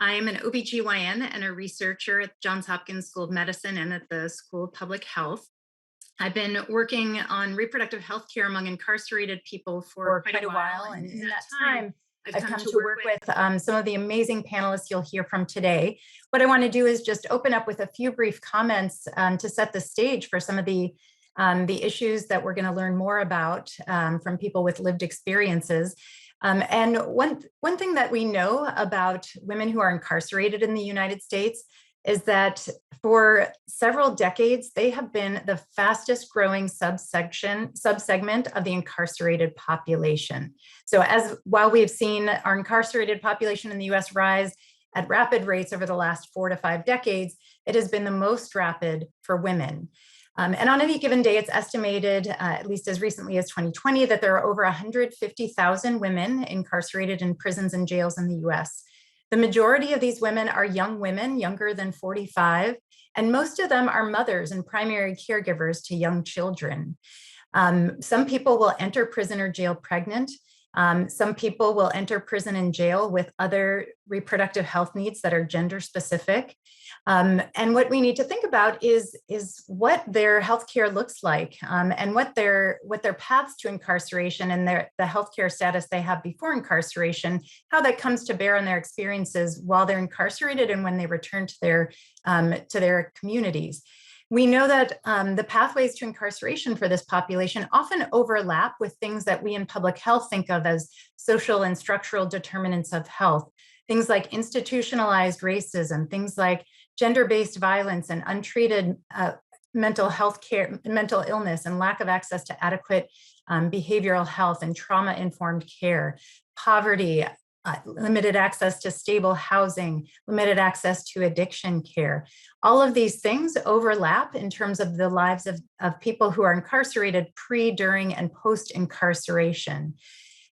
I'm an OBGYN and a researcher at Johns Hopkins School of Medicine and at the School of Public Health. I've been working on reproductive health care among incarcerated people for quite a while. And in that time, I've come to work with some of the amazing panelists you'll hear from today. What I want to do is just open up with a few brief comments to set the stage for some of the issues that we're going to learn more about from people with lived experiences. And one thing that we know about women who are incarcerated in the United States is that for several decades, they have been the fastest growing subsegment of the incarcerated population. So while we've seen our incarcerated population in the US rise at rapid rates over the last 4 to 5 decades, it has been the most rapid for women. And on any given day, it's estimated, at least as recently as 2020, that there are over 150,000 women incarcerated in prisons and jails in the US. The majority of these women are young women, younger than 45, and most of them are mothers and primary caregivers to young children. Some people will enter prison or jail pregnant. Some people will enter prison and jail with other reproductive health needs that are gender specific. And what we need to think about is what their healthcare looks like and what their paths to incarceration and the healthcare status they have before incarceration, how that comes to bear on their experiences while they're incarcerated and when they return to their communities. We know that the pathways to incarceration for this population often overlap with things that we in public health think of as social and structural determinants of health. Things like institutionalized racism, things like gender-based violence and untreated mental health care, mental illness and lack of access to adequate behavioral health and trauma-informed care, poverty, limited access to stable housing, limited access to addiction care. All of these things overlap in terms of the lives of people who are incarcerated pre, during, and post-incarceration.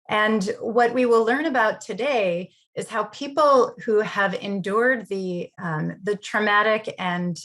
And what we will learn about today is how people who have endured the traumatic and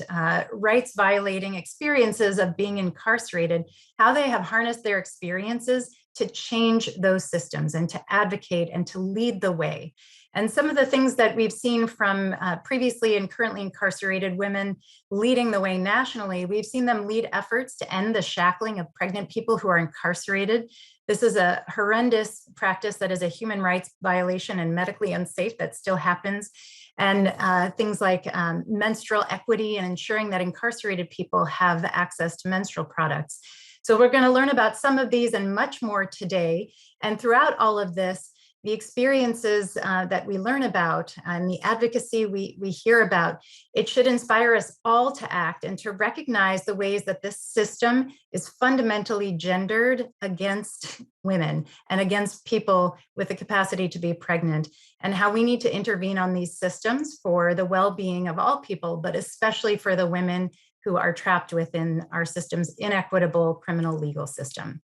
rights-violating experiences of being incarcerated, how they have harnessed their experiences to change those systems and to advocate and to lead the way. And some of the things that we've seen from previously and currently incarcerated women leading the way nationally, we've seen them lead efforts to end the shackling of pregnant people who are incarcerated. This is a horrendous practice that is a human rights violation and medically unsafe that still happens. And things like menstrual equity and ensuring that incarcerated people have access to menstrual products. So we're going to learn about some of these and much more today. And throughout all of this, the experiences that we learn about and the advocacy we hear about, it should inspire us all to act and to recognize the ways that this system is fundamentally gendered against women and against people with the capacity to be pregnant, and how we need to intervene on these systems for the well-being of all people, but especially for the women who are trapped within our system's inequitable criminal legal system.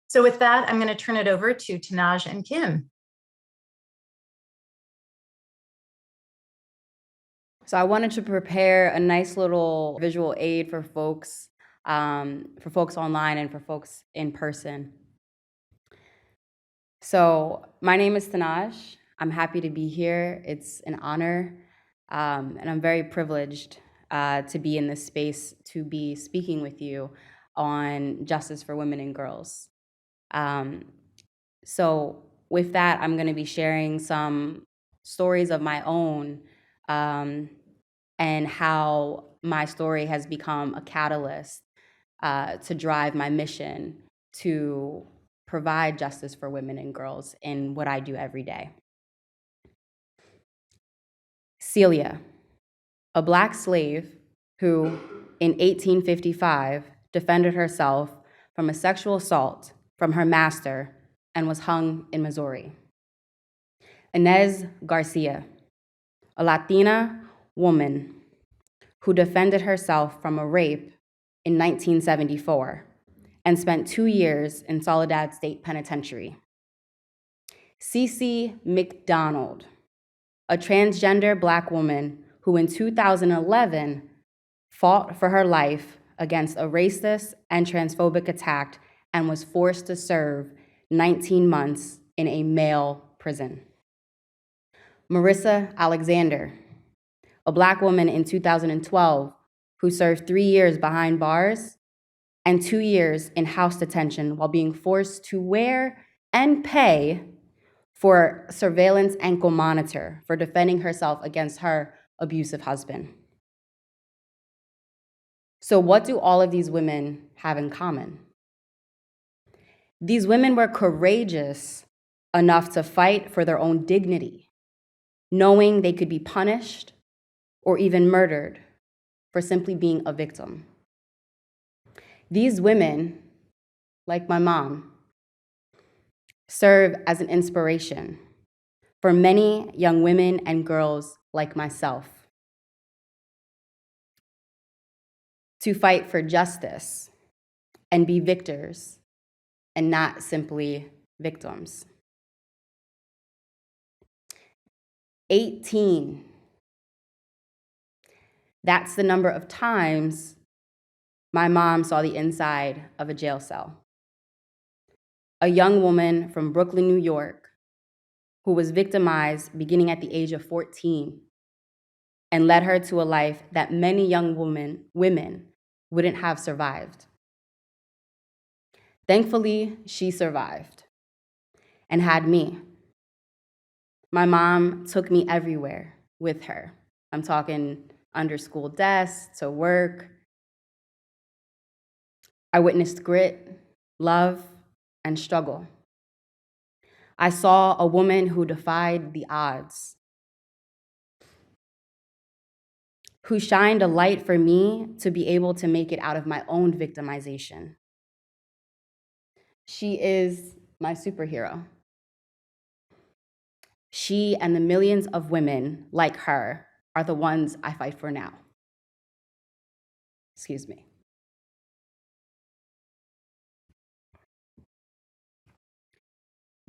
So with that, I'm going to turn it over to Tanaj and Kim. So I wanted to prepare a nice little visual aid for folks online and for folks in person. So my name is Tanaj. I'm happy to be here. It's an honor, and I'm very privileged to be in this space, to be speaking with you on justice for women and girls. So with that, I'm going to be sharing some stories of my own and how my story has become a catalyst to drive my mission to provide justice for women and girls in what I do every day. Celia, a Black slave who, in 1855, defended herself from a sexual assault from her master and was hung in Missouri. Inez Garcia, a Latina woman who defended herself from a rape in 1974 and spent 2 years in Soledad State Penitentiary. Cece McDonald, a transgender Black woman who in 2011 fought for her life against a racist and transphobic attack and was forced to serve 19 months in a male prison. Marissa Alexander, a Black woman in 2012 who served 3 years behind bars and 2 years in house detention while being forced to wear and pay for surveillance ankle monitor for defending herself against her abusive husband. So what do all of these women have in common? These women were courageous enough to fight for their own dignity, knowing they could be punished or even murdered for simply being a victim. These women, like my mom, serve as an inspiration for many young women and girls like myself to fight for justice and be victors and not simply victims. 18. That's the number of times my mom saw the inside of a jail cell. A young woman from Brooklyn, New York, who was victimized beginning at the age of 14 and led her to a life that many young women wouldn't have survived. Thankfully, she survived and had me. My mom took me everywhere with her. I'm talking under school desks to work. I witnessed grit, love, and struggle. I saw a woman who defied the odds, who shined a light for me to be able to make it out of my own victimization. She is my superhero. She and the millions of women like her are the ones I fight for now. Excuse me.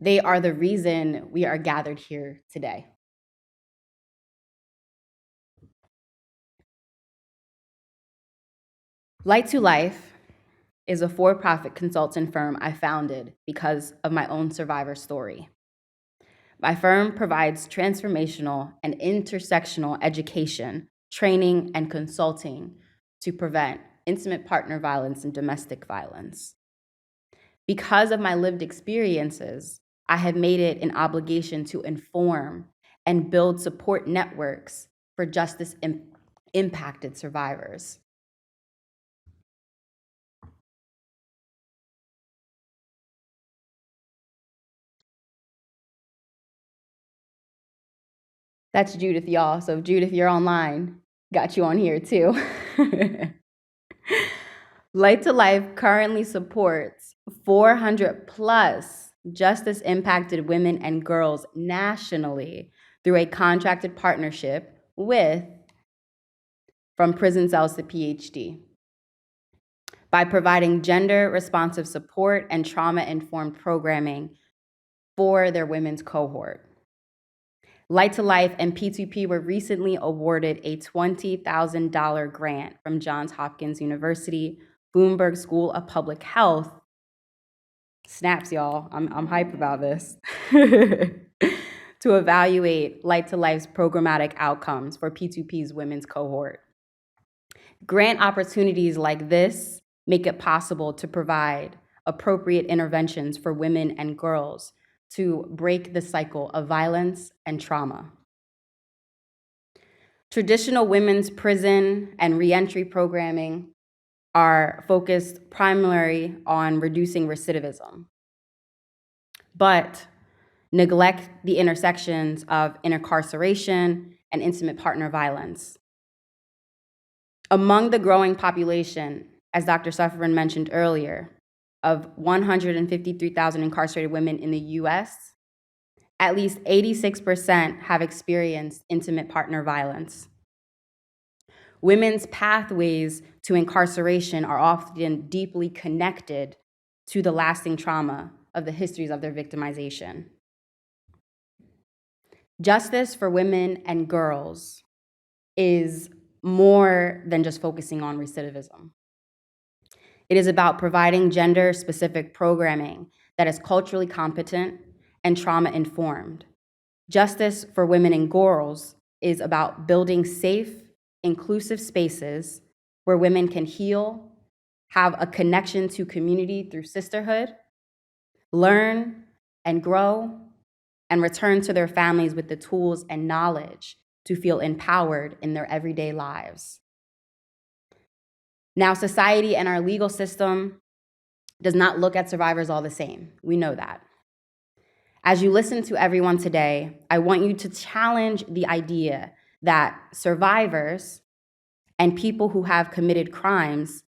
They are the reason we are gathered here today. Light to Life is a for-profit consultant firm I founded because of my own survivor story. My firm provides transformational and intersectional education, training, and consulting to prevent intimate partner violence and domestic violence. Because of my lived experiences, I have made it an obligation to inform and build support networks for justice-impacted survivors. That's Judith, y'all. So Judith, you're online. Got you on here too. Light to Life currently supports 400 plus justice-impacted women and girls nationally through a contracted partnership with From Prison Cells to PhD by providing gender-responsive support and trauma-informed programming for their women's cohort. Light to Life and P2P were recently awarded a $20,000 grant from Johns Hopkins University, Bloomberg School of Public Health. Snaps, y'all. I'm hype about this. To evaluate Light to Life's programmatic outcomes for P2P's women's cohort. Grant opportunities like this make it possible to provide appropriate interventions for women and girls to break the cycle of violence and trauma. Traditional women's prison and reentry programming are focused primarily on reducing recidivism, but neglect the intersections of incarceration and intimate partner violence. Among the growing population, as Dr. Sufferin mentioned earlier, of 153,000 incarcerated women in the US, at least 86% have experienced intimate partner violence. Women's pathways to incarceration are often deeply connected to the lasting trauma of the histories of their victimization. Justice for women and girls is more than just focusing on recidivism. It is about providing gender-specific programming that is culturally competent and trauma-informed, Justice for women and girls is about building safe, inclusive spaces where women can heal, have a connection to community through sisterhood, learn and grow, and return to their families with the tools and knowledge to feel empowered in their everyday lives. Now, society and our legal system does not look at survivors all the same. We know that. As you listen to everyone today, I want you to challenge the idea that survivors and people who have committed crimes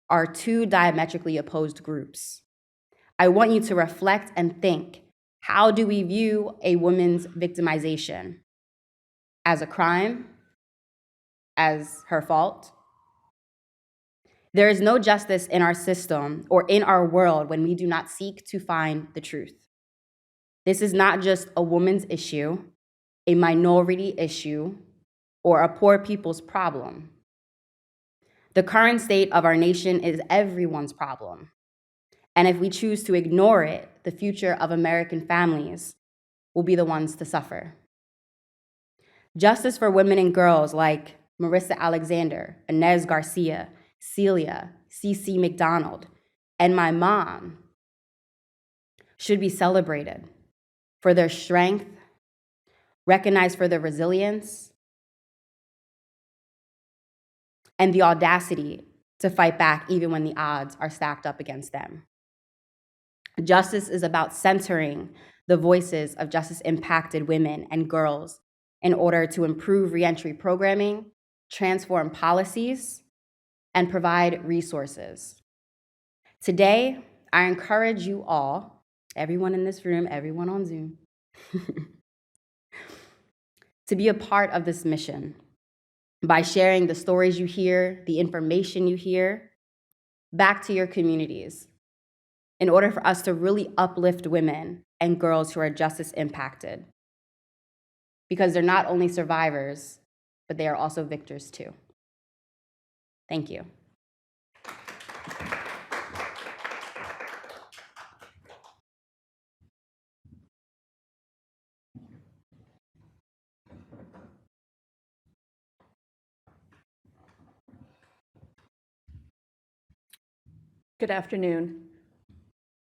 are two diametrically opposed groups. I want you to reflect and think, how do we view a woman's victimization? As a crime? As her fault? There is no justice in our system or in our world when we do not seek to find the truth. This is not just a woman's issue, a minority issue, or a poor people's problem. The current state of our nation is everyone's problem. And if we choose to ignore it, the future of American families will be the ones to suffer. Justice for women and girls like Marissa Alexander, Inez Garcia, Celia, CeCe McDonald, and my mom should be celebrated for their strength, recognized for their resilience, and the audacity to fight back even when the odds are stacked up against them. Justice is about centering the voices of justice-impacted women and girls in order to improve reentry programming, transform policies, and provide resources. Today, I encourage you all, everyone in this room, everyone on Zoom, to be a part of this mission by sharing the stories you hear, the information you hear, back to your communities in order for us to really uplift women and girls who are justice impacted. Because they're not only survivors, but they are also victors too. Thank you. Good afternoon.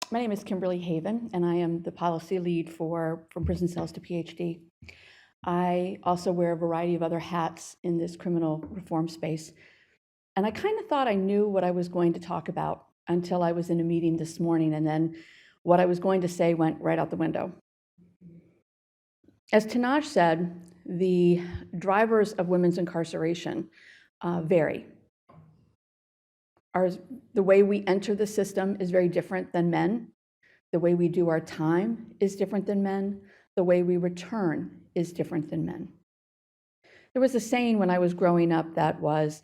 My name is Kimberly Haven, and I am the policy lead for From Prison Cells to PhD. I also wear a variety of other hats in this criminal reform space. And I kind of thought I knew what I was going to talk about until I was in a meeting this morning, and then what I was going to say went right out the window. As Tanaj said, the drivers of women's incarceration vary. The way we enter the system is very different than men. The way we do our time is different than men. The way we return is different than men. There was a saying when I was growing up that was,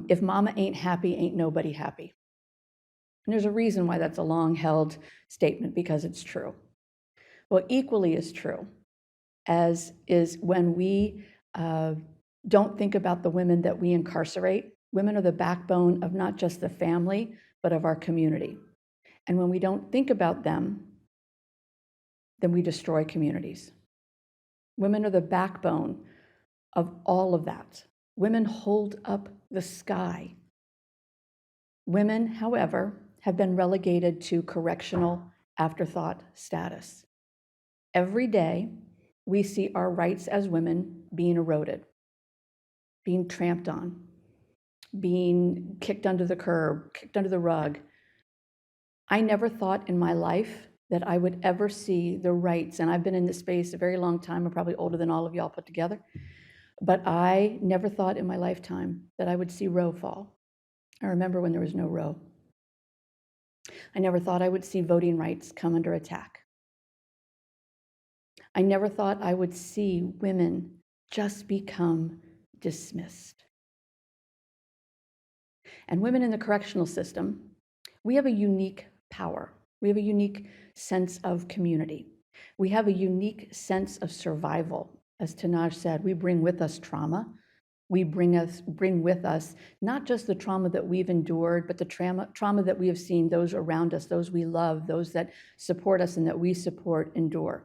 if mama ain't happy, ain't nobody happy. And there's a reason why that's a long-held statement, because it's true. Well, equally as true as is when we don't think about the women that we incarcerate. Women are the backbone of not just the family, but of our community. And when we don't think about them, then we destroy communities. Women are the backbone of all of that. Women hold up the sky. Women, however, have been relegated to correctional afterthought status. Every day, we see our rights as women being eroded, being tramped on, being kicked under the curb, kicked under the rug. I never thought in my life that I would ever see the rights, and I've been in this space a very long time, I'm probably older than all of y'all put together, but I never thought in my lifetime that I would see Roe fall. I remember when there was no Roe. I never thought I would see voting rights come under attack. I never thought I would see women just become dismissed. And women in the correctional system, we have a unique power. We have a unique sense of community. We have a unique sense of survival. As Tanaj said, we bring with us trauma. We bring with us not just the trauma that we've endured, but the trauma that we have seen those around us, those we love, those that support us and that we support endure.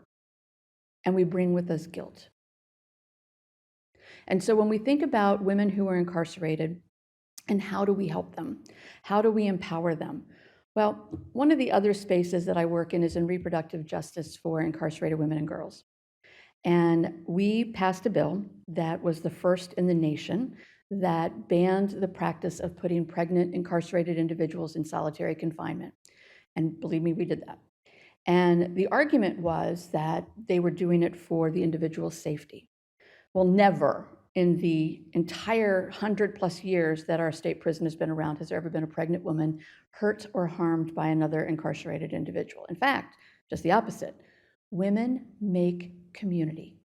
and we bring with us guilt. And so when we think about women who are incarcerated and how do we help them? How do we empower them? Well, one of the other spaces that I work in is in reproductive justice for incarcerated women and girls. And we passed a bill that was the first in the nation that banned the practice of putting pregnant incarcerated individuals in solitary confinement. And believe me, we did that. And the argument was that they were doing it for the individual's safety. Well, never in the entire 100+ years that our state prison has been around has there ever been a pregnant woman hurt or harmed by another incarcerated individual. In fact, just the opposite. Women make community.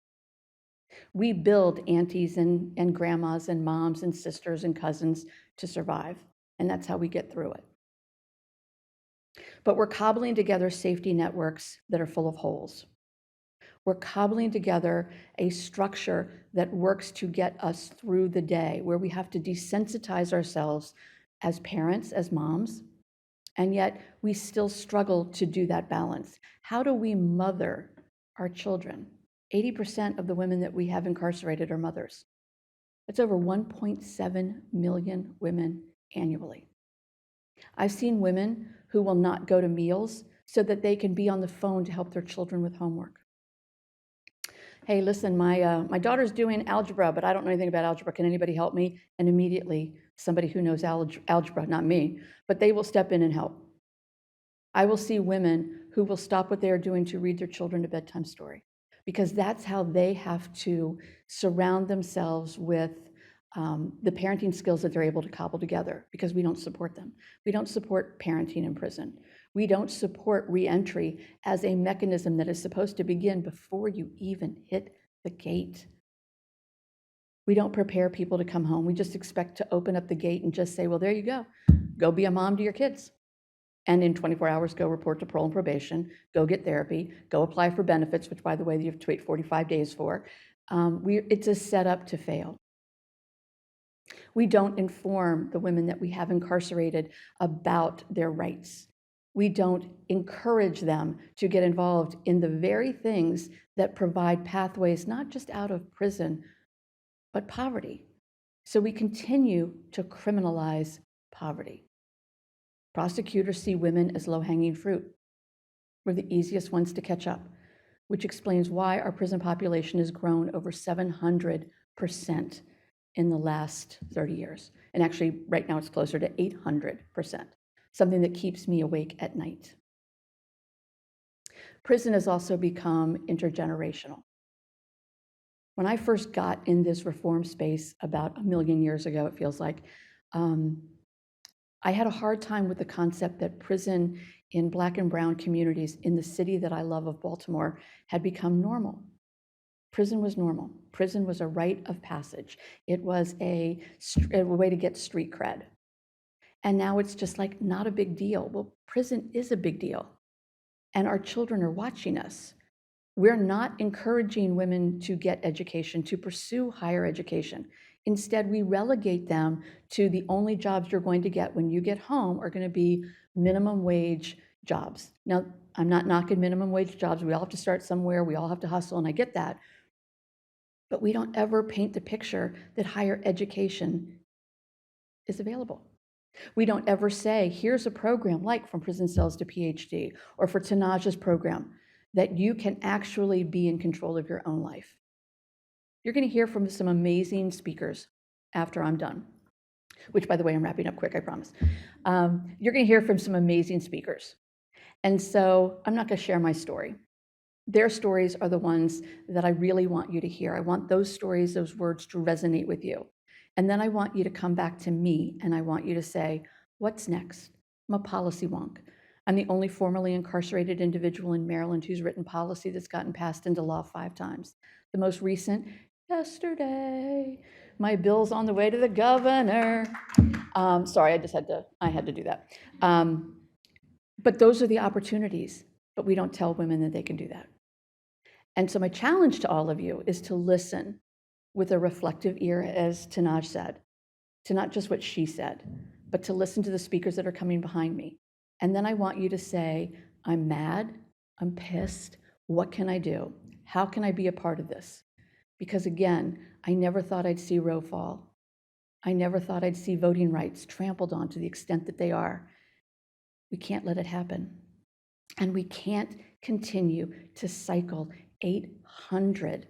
We build aunties and grandmas and moms and sisters and cousins to survive, and that's how we get through it. But we're cobbling together safety networks that are full of holes. We're cobbling together a structure that works to get us through the day, where we have to desensitize ourselves as parents, as moms, and yet we still struggle to do that balance. How do we mother our children? 80% of the women that we have incarcerated are mothers. That's over 1.7 million women annually. I've seen women who will not go to meals so that they can be on the phone to help their children with homework. Hey, listen, my daughter's doing algebra, but I don't know anything about algebra. Can anybody help me? And immediately, somebody who knows algebra, not me, but they will step in and help. I will see women who will stop what they are doing to read their children a bedtime story, because that's how they have to surround themselves with the parenting skills that they're able to cobble together, because we don't support them. We don't support parenting in prison. We don't support reentry as a mechanism that is supposed to begin before you even hit the gate. We don't prepare people to come home. We just expect to open up the gate and just say, well, there you go. Go be a mom to your kids. And in 24 hours, go report to parole and probation, go get therapy, go apply for benefits, which, by the way, you have to wait 45 days for. It's a setup to fail. We don't inform the women that we have incarcerated about their rights. We don't encourage them to get involved in the very things that provide pathways, not just out of prison, but poverty. So we continue to criminalize poverty. Prosecutors see women as low-hanging fruit. We're the easiest ones to catch up, which explains why our prison population has grown over 700% in the last 30 years. And actually, right now it's closer to 800%, something that keeps me awake at night. Prison has also become intergenerational. When I first got in this reform space about 1 million years ago, it feels like, I had a hard time with the concept that prison in Black and brown communities in the city that I love of Baltimore had become normal. Prison was normal. Prison was a rite of passage. It was a way to get street cred. And now it's just like not a big deal. Well, prison is a big deal. And our children are watching us. We're not encouraging women to get education, to pursue higher education. Instead, we relegate them to the only jobs you're going to get when you get home are going to be minimum wage jobs. Now, I'm not knocking minimum wage jobs. We all have to start somewhere. We all have to hustle, and I get that. But we don't ever paint the picture that higher education is available. We don't ever say, here's a program like From Prison Cells to PhD, or for Tanaja's program, that you can actually be in control of your own life. You're going to hear from some amazing speakers after I'm done, which, by the way, I'm wrapping up quick, I promise. You're going to hear from some amazing speakers. And so I'm not going to share my story. Their stories are the ones that I really want you to hear. I want those stories, those words to resonate with you. And then I want you to come back to me and I want you to say, what's next? I'm a policy wonk. I'm the only formerly incarcerated individual in Maryland who's written policy that's gotten passed into law 5 times. The most recent, yesterday. My bill's on the way to the governor. Sorry, I had to do that. But those are the opportunities, but we don't tell women that they can do that. And so my challenge to all of you is to listen with a reflective ear, as Tanaj said, to not just what she said, but to listen to the speakers that are coming behind me. And then I want you to say, I'm mad, I'm pissed, what can I do? How can I be a part of this? Because again, I never thought I'd see Roe fall. I never thought I'd see voting rights trampled on to the extent that they are. We can't let it happen. And we can't continue to cycle 800%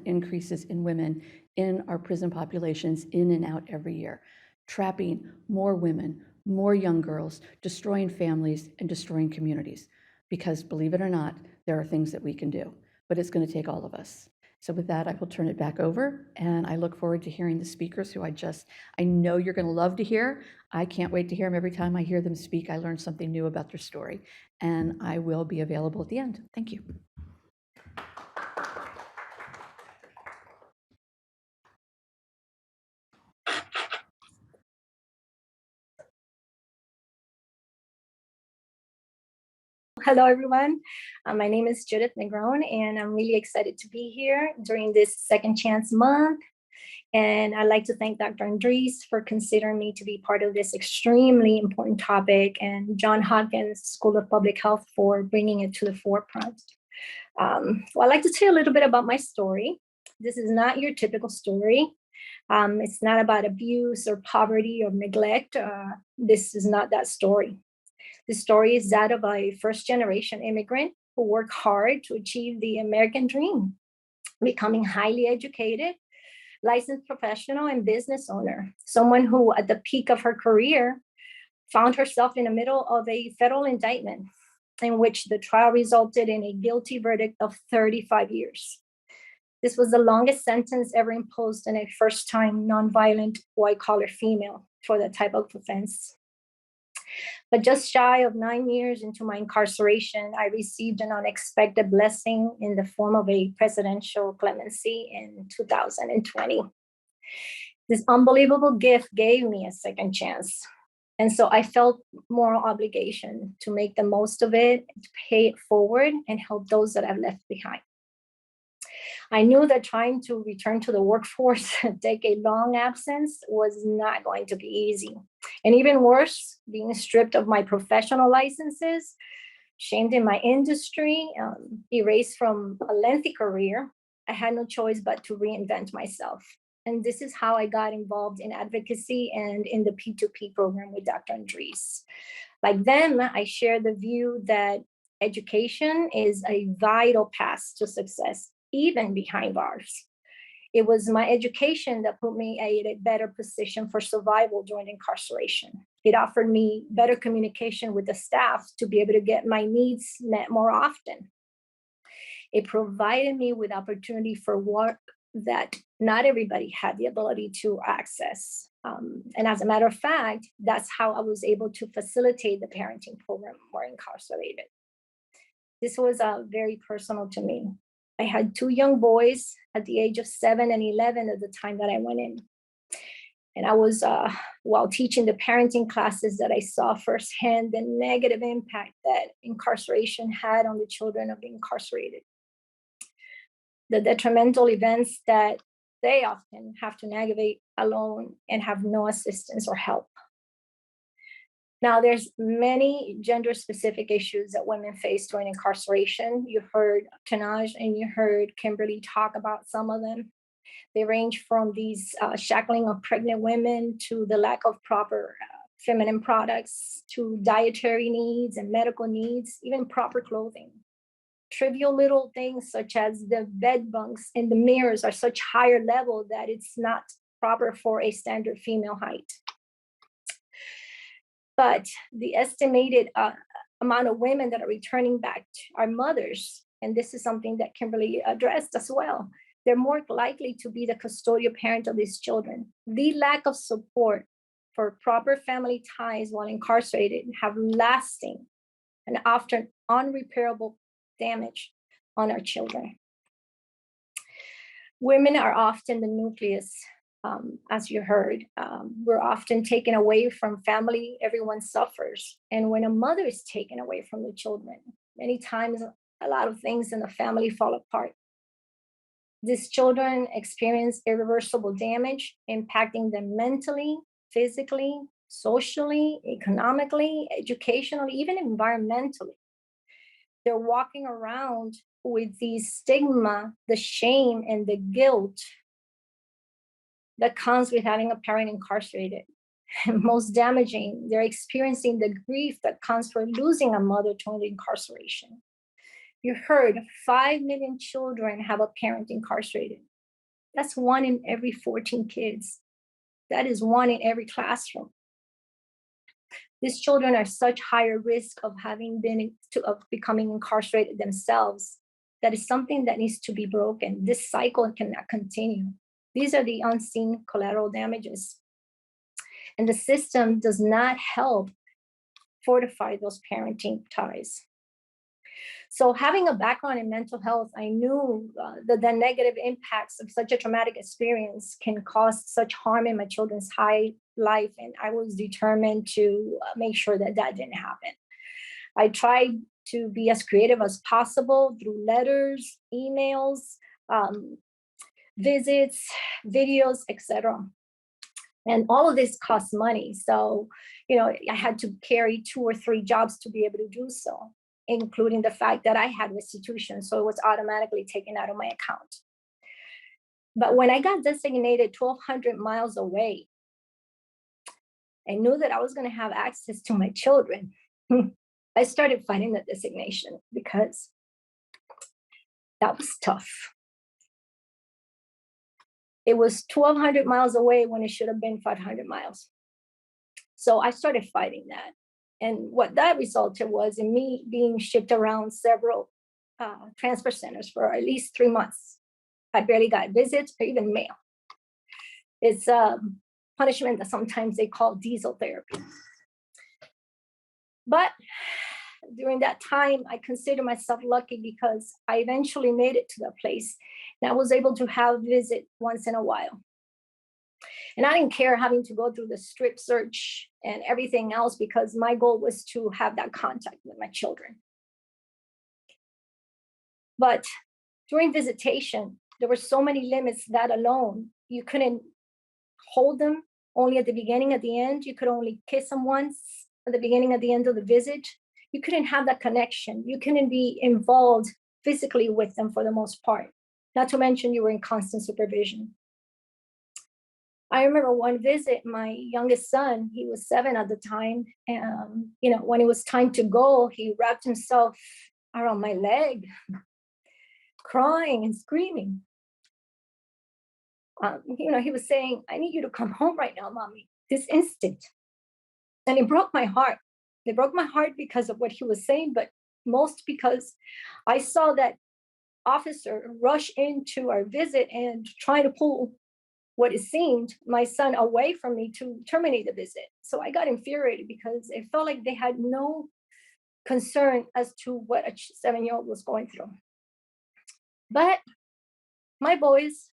increases in women in our prison populations in and out every year, trapping more women, more young girls, destroying families and destroying communities. Because believe it or not, there are things that we can do, but it's going to take all of us. So with that, I will turn it back over, and I look forward to hearing the speakers who I know you're going to love to hear. I can't wait to hear them. Every time I hear them speak, I learn something new about their story, and I will be available at the end. Thank you. Hello, everyone. My name is Judith Negron, and I'm really excited to be here during this Second Chance Month. And I'd like to thank Dr. Andres for considering me to be part of this extremely important topic, and Johns Hopkins School of Public Health for bringing it to the forefront. I'd like to tell you a little bit about my story. This is not your typical story. It's not about abuse or poverty or neglect. This is not that story. The story is that of a first-generation immigrant who worked hard to achieve the American dream, becoming highly educated, licensed professional, and business owner. Someone who, at the peak of her career, found herself in the middle of a federal indictment in which the trial resulted in a guilty verdict of 35 years. This was the longest sentence ever imposed on a first-time nonviolent white-collar female for that type of offense. But just shy of 9 years into my incarceration, I received an unexpected blessing in the form of a presidential clemency in 2020. This unbelievable gift gave me a second chance. And so I felt moral obligation to make the most of it, to pay it forward, and help those that I've left behind. I knew that trying to return to the workforce and take a long absence was not going to be easy. And even worse, being stripped of my professional licenses, shamed in my industry, erased from a lengthy career, I had no choice but to reinvent myself. And this is how I got involved in advocacy and in the P2P program with Dr. Andres. Like them, I share the view that education is a vital path to success, even behind bars. It was my education that put me in a better position for survival during incarceration. It offered me better communication with the staff to be able to get my needs met more often. It provided me with opportunity for work that not everybody had the ability to access. And as a matter of fact, that's how I was able to facilitate the parenting program for incarcerated. This was very personal to me. I had 2 young boys at the age of 7 and 11 at the time that I went in. And I was, while teaching the parenting classes, that I saw firsthand the negative impact that incarceration had on the children of the incarcerated. The detrimental events that they often have to navigate alone and have no assistance or help. Now, there's many gender-specific issues that women face during incarceration. You heard Tanaj and you heard Kimberly talk about some of them. They range from these shackling of pregnant women to the lack of proper feminine products, to dietary needs and medical needs, even proper clothing. Trivial little things such as the bed bunks and the mirrors are such higher level that it's not proper for a standard female height. But the estimated amount of women that are returning back are mothers, and this is something that Kimberly addressed as well. They're more likely to be the custodial parent of these children. The lack of support for proper family ties while incarcerated have lasting and often unrepairable damage on our children. Women are often the nucleus. As you heard, we're often taken away from family, everyone suffers. And when a mother is taken away from the children, many times a lot of things in the family fall apart. These children experience irreversible damage, impacting them mentally, physically, socially, economically, educationally, even environmentally. They're walking around with the stigma, the shame, and the guilt that comes with having a parent incarcerated. And most damaging, they're experiencing the grief that comes from losing a mother to incarceration. You heard 5 million children have a parent incarcerated. That's 1 in every 14 kids. That is 1 in every classroom. These children are such higher risk of becoming incarcerated themselves. That is something that needs to be broken. This cycle cannot continue. These are the unseen collateral damages. And the system does not help fortify those parenting ties. So having a background in mental health, I knew that the negative impacts of such a traumatic experience can cause such harm in my children's high life. And I was determined to make sure that that didn't happen. I tried to be as creative as possible through letters, emails, visits, videos, etc. And all of this costs money. So, I had to carry 2 or 3 jobs to be able to do so, including the fact that I had restitution. So it was automatically taken out of my account. But when I got designated 1,200 miles away, I knew that I was going to have access to my children. I started fighting the designation because that was tough. It was 1,200 miles away when it should have been 500 miles. So I started fighting that. And what that resulted was in me being shipped around several transfer centers for at least 3 months. I barely got visits or even mail. It's a punishment that sometimes they call diesel therapy. But during that time, I consider myself lucky because I eventually made it to that place. And I was able to have visit once in a while. And I didn't care having to go through the strip search and everything else because my goal was to have that contact with my children. But during visitation, there were so many limits that alone, you couldn't hold them only at the beginning, at the end. You could only kiss them once at the beginning, at the end of the visit. You couldn't have that connection. You couldn't be involved physically with them for the most part. Not to mention you were in constant supervision. I remember one visit, my youngest son, he was 7 at the time. And, when it was time to go, he wrapped himself around my leg, crying and screaming. He was saying, I need you to come home right now, mommy, this instant. And it broke my heart. It broke my heart because of what he was saying, but most because I saw that officer rush into our visit and try to pull what it seemed my son away from me to terminate the visit. So I got infuriated because it felt like they had no concern as to what a 7-year-old was going through. But my boys,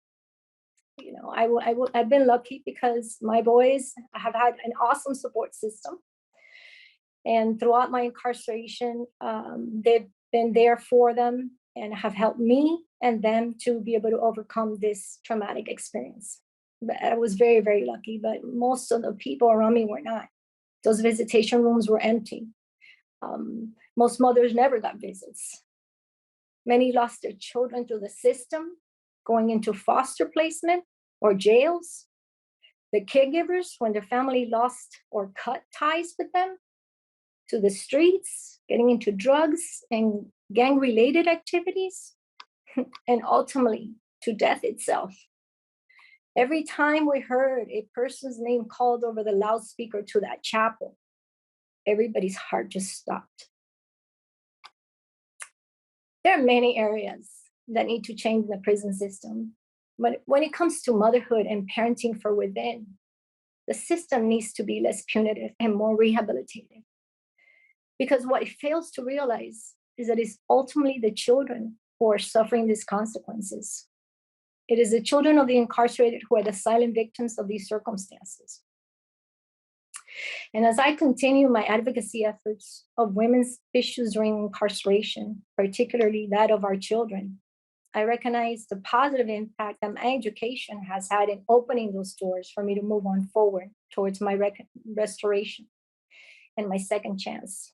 I've been lucky because my boys have had an awesome support system. And throughout my incarceration, they've been there for them and have helped me and them to be able to overcome this traumatic experience. But I was very, very lucky, but most of the people around me were not. Those visitation rooms were empty. Most mothers never got visits. Many lost their children through the system, going into foster placement or jails. The caregivers, when their family lost or cut ties with them, to the streets, getting into drugs and gang-related activities, and ultimately to death itself. Every time we heard a person's name called over the loudspeaker to that chapel, everybody's heart just stopped. There are many areas that need to change in the prison system. But when it comes to motherhood and parenting from within, the system needs to be less punitive and more rehabilitative. Because what it fails to realize is that it's ultimately the children who are suffering these consequences. It is the children of the incarcerated who are the silent victims of these circumstances. And as I continue my advocacy efforts of women's issues during incarceration, particularly that of our children, I recognize the positive impact that my education has had in opening those doors for me to move on forward towards my restoration and my second chance.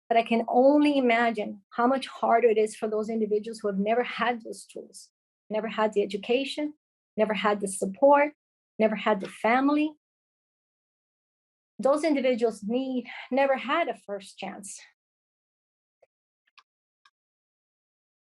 But I can only imagine how much harder it is for those individuals who have never had those tools, never had the education, never had the support, never had the family. Those individuals never had a first chance.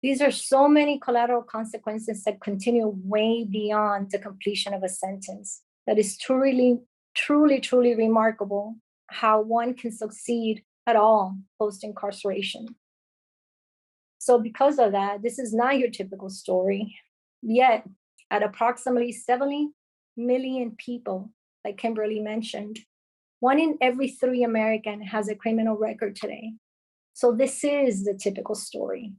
These are so many collateral consequences that continue way beyond the completion of a sentence. That is truly, truly, truly remarkable how one can succeed at all post-incarceration. So because of that, this is not your typical story. Yet, at approximately 70 million people, like Kimberly mentioned, 1 in every 3 American has a criminal record today. So this is the typical story.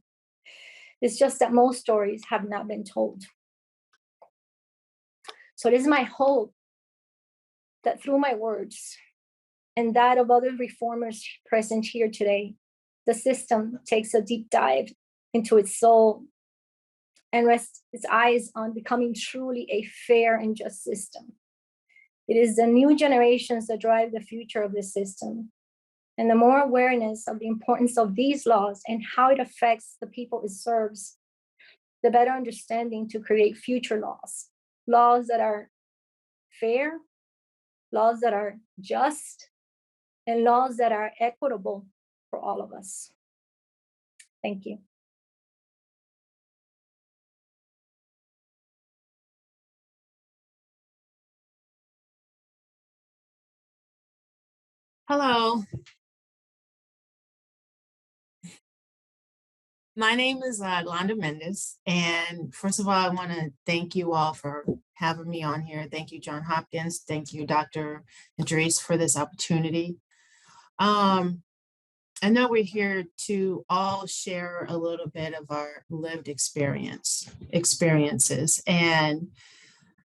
It's just that most stories have not been told. So it is my hope that through my words and that of other reformers present here today, the system takes a deep dive into its soul and rests its eyes on becoming truly a fair and just system. It is the new generations that drive the future of this system. And the more awareness of the importance of these laws and how it affects the people it serves, the better understanding to create future laws, laws that are fair, laws that are just, and laws that are equitable for all of us. Thank you. Hello. My name is Glenda Mendez, and first of all, I want to thank you all for having me on here. Thank you, Johns Hopkins. Thank you, Dr. Idris, for this opportunity. I know we're here to all share a little bit of our lived experiences, and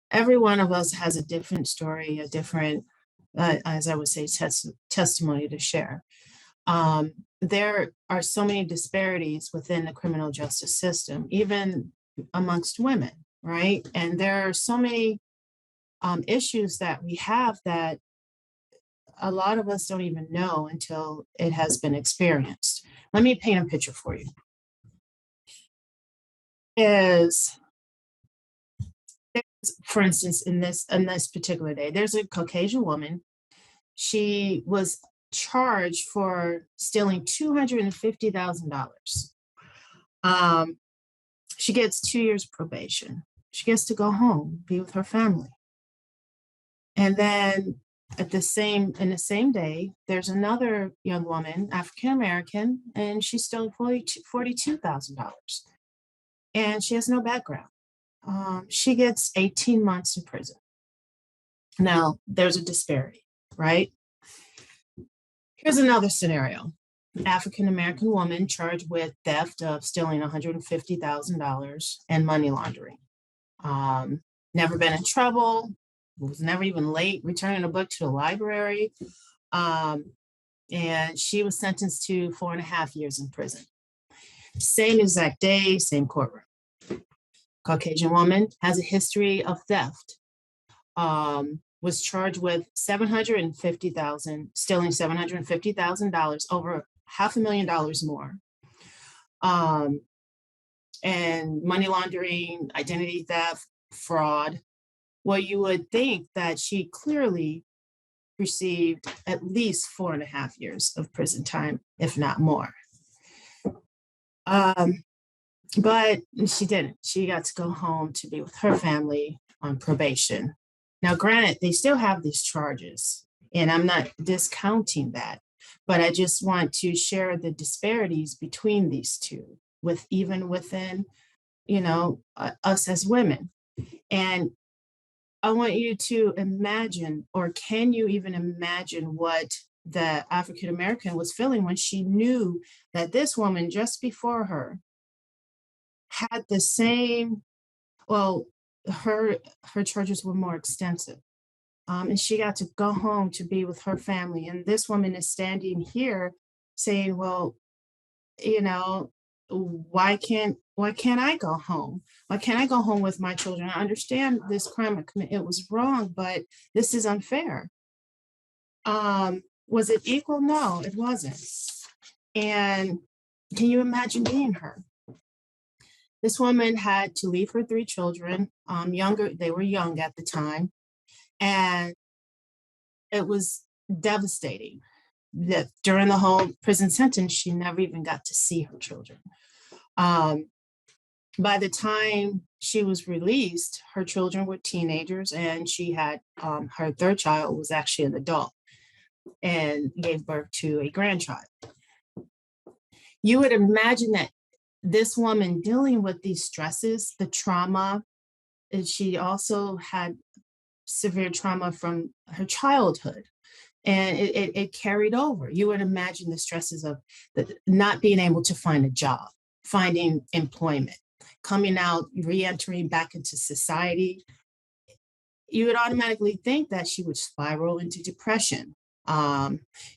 every one of us has a different story, a different, as I would say, testimony to share. There are so many disparities within the criminal justice system, even amongst women, right? And there are so many issues that we have that a lot of us don't even know until it has been experienced. Let me paint a picture for you. For instance, in this particular day, there's a Caucasian woman. She was charged for stealing $250,000. She gets 2 years probation. She gets to go home, be with her family. And then in the same day, there's another young woman, African American, and she stole $42,000. And she has no background. She gets 18 months in prison. Now, there's a disparity, right? Here's another scenario. African American woman charged with theft of stealing $150,000 and money laundering. Never been in trouble, was never even late returning a book to the library. And she was sentenced to 4.5 years in prison. Same exact day, same courtroom. Caucasian woman has a history of theft. Was charged with $750,000, stealing $750,000, over $500,000 more. And money laundering, identity theft, fraud. Well, you would think that she clearly received at least 4.5 years of prison time, if not more. But she didn't. She got to go home to be with her family on probation. Now, granted, they still have these charges, and I'm not discounting that, but I just want to share the disparities between these two, even within, us as women. And I want you to imagine, or can you even imagine what the African American was feeling when she knew that this woman just before her had the same, well, her charges were more extensive. And she got to go home to be with her family. And this woman is standing here saying, well, why can't I go home? Why can't I go home with my children? I understand this crime I committed, it was wrong, but this is unfair. Was it equal? No, it wasn't. And can you imagine being her? This woman had to leave her 3 children, they were young at the time, and it was devastating that during the whole prison sentence, she never even got to see her children. By the time she was released, her children were teenagers, and she had her 3rd child was actually an adult and gave birth to a grandchild. You would imagine that this woman dealing with these stresses, the trauma, and she also had severe trauma from her childhood, and it carried over. You would imagine the stresses of not being able to find a job, finding employment, coming out, re-entering back into society. You would automatically think that she would spiral into depression.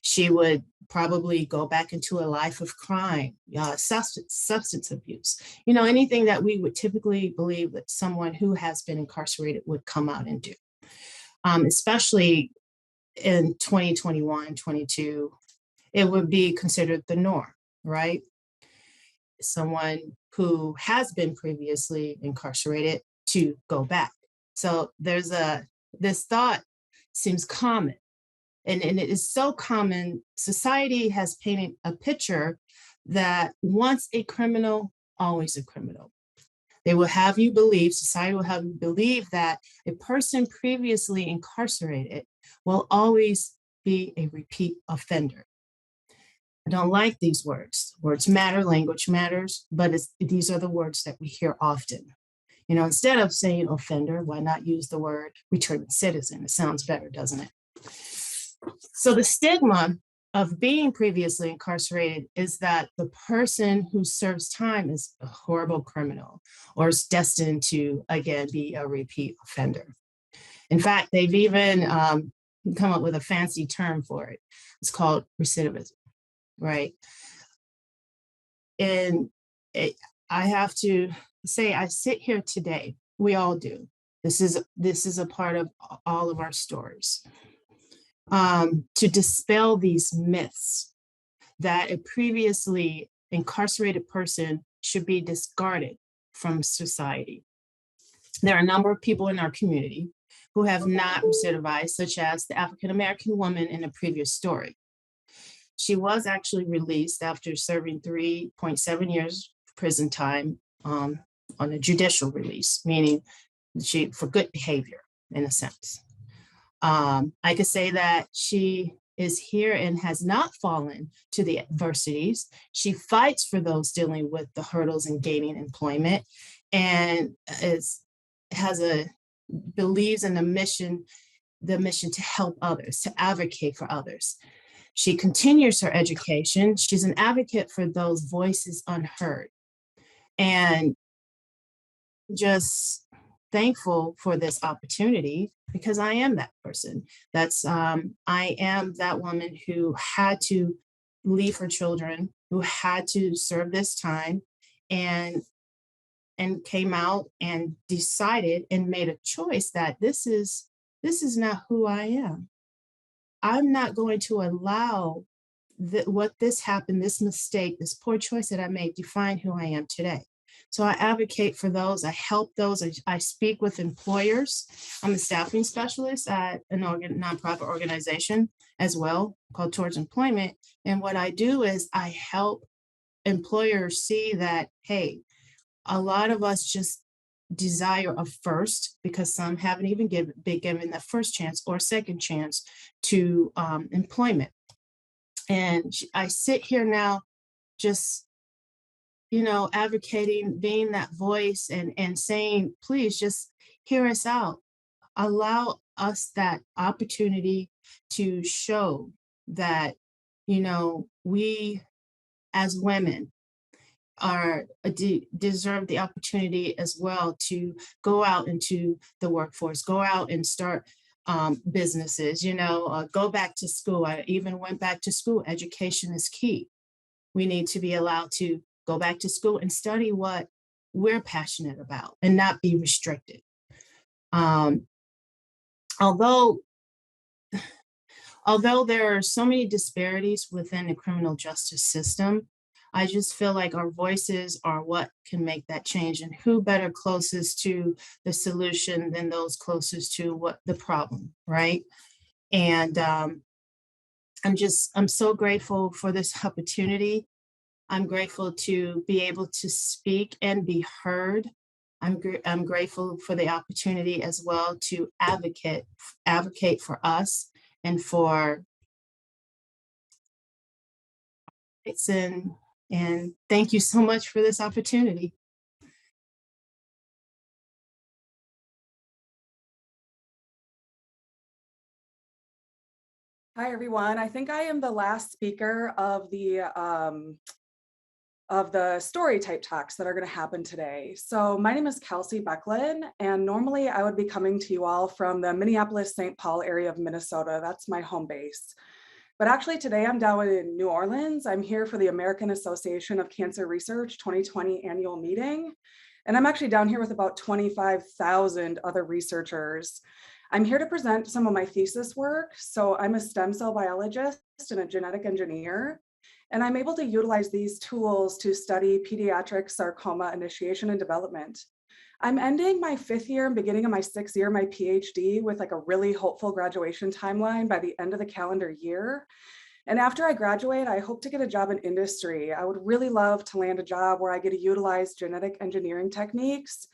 She would probably go back into a life of crime, substance abuse, anything that we would typically believe that someone who has been incarcerated would come out and do. Especially in 2021, 22, it would be considered the norm, right? Someone who has been previously incarcerated to go back. So this thought seems common. And it is so common. Society has painted a picture that once a criminal, always a criminal. They will have you believe, society will have you believe that a person previously incarcerated will always be a repeat offender. I don't like these words. Words matter, language matters, but these are the words that we hear often. Instead of saying offender, why not use the word returning citizen? It sounds better, doesn't it? So the stigma of being previously incarcerated is that the person who serves time is a horrible criminal or is destined to, again, be a repeat offender. In fact, they've even come up with a fancy term for it. It's called recidivism, right? And I have to say, I sit here today, we all do. This is a part of all of our stories. To dispel these myths that a previously incarcerated person should be discarded from society. There are a number of people in our community who have not recidivized, such as the African-American woman in a previous story. She was actually released after serving 3.7 years prison time on a judicial release, meaning for good behavior, in a sense. I could say that she is here and has not fallen to the adversities. She fights for those dealing with the hurdles in gaining employment, and believes in the mission to help others, to advocate for others. She continues her education. She's an advocate for those voices unheard, and just thankful for this opportunity, because I am that person. I am that woman who had to leave her children, who had to serve this time, and came out and decided and made a choice that this is not who I am. I'm not going to allow what this happened, this mistake, this poor choice that I made define who I am today. So I advocate for those, I help those, I speak with employers. I'm a staffing specialist at a nonprofit organization as well called Towards Employment. And what I do is I help employers see that, hey, a lot of us just desire a first, because some haven't even been given the first chance or second chance to employment. And I sit here now just advocating, being that voice and saying, please just hear us out. Allow us that opportunity to show that, we as women deserve the opportunity as well to go out into the workforce, go out and start businesses, go back to school. I even went back to school. Education is key. We need to be allowed to go back to school and study what we're passionate about and not be restricted. Although although there are so many disparities within the criminal justice system, I just feel like our voices are what can make that change, and who better closest to the solution than those closest to what the problem, right? And I'm so grateful for this opportunity. I'm grateful to be able to speak and be heard. I'm grateful for the opportunity as well to advocate for us and for it's and thank you so much for this opportunity. Hi, everyone. I think I am the last speaker of the story type talks that are going to happen today. So my name is Kelsey Becklin, and normally I would be coming to you all from the Minneapolis-St. Paul area of Minnesota. That's my home base. But actually today I'm down in New Orleans. I'm here for the American Association of Cancer Research 2020 annual meeting. And I'm actually down here with about 25,000 other researchers. I'm here to present some of my thesis work. So I'm a stem cell biologist and a genetic engineer, and I'm able to utilize these tools to study pediatric sarcoma initiation and development. I'm ending my 5th year and beginning of my 6th year, my PhD, with like a really hopeful graduation timeline by the end of the calendar year. And after I graduate, I hope to get a job in industry. I would really love to land a job where I get to utilize genetic engineering techniques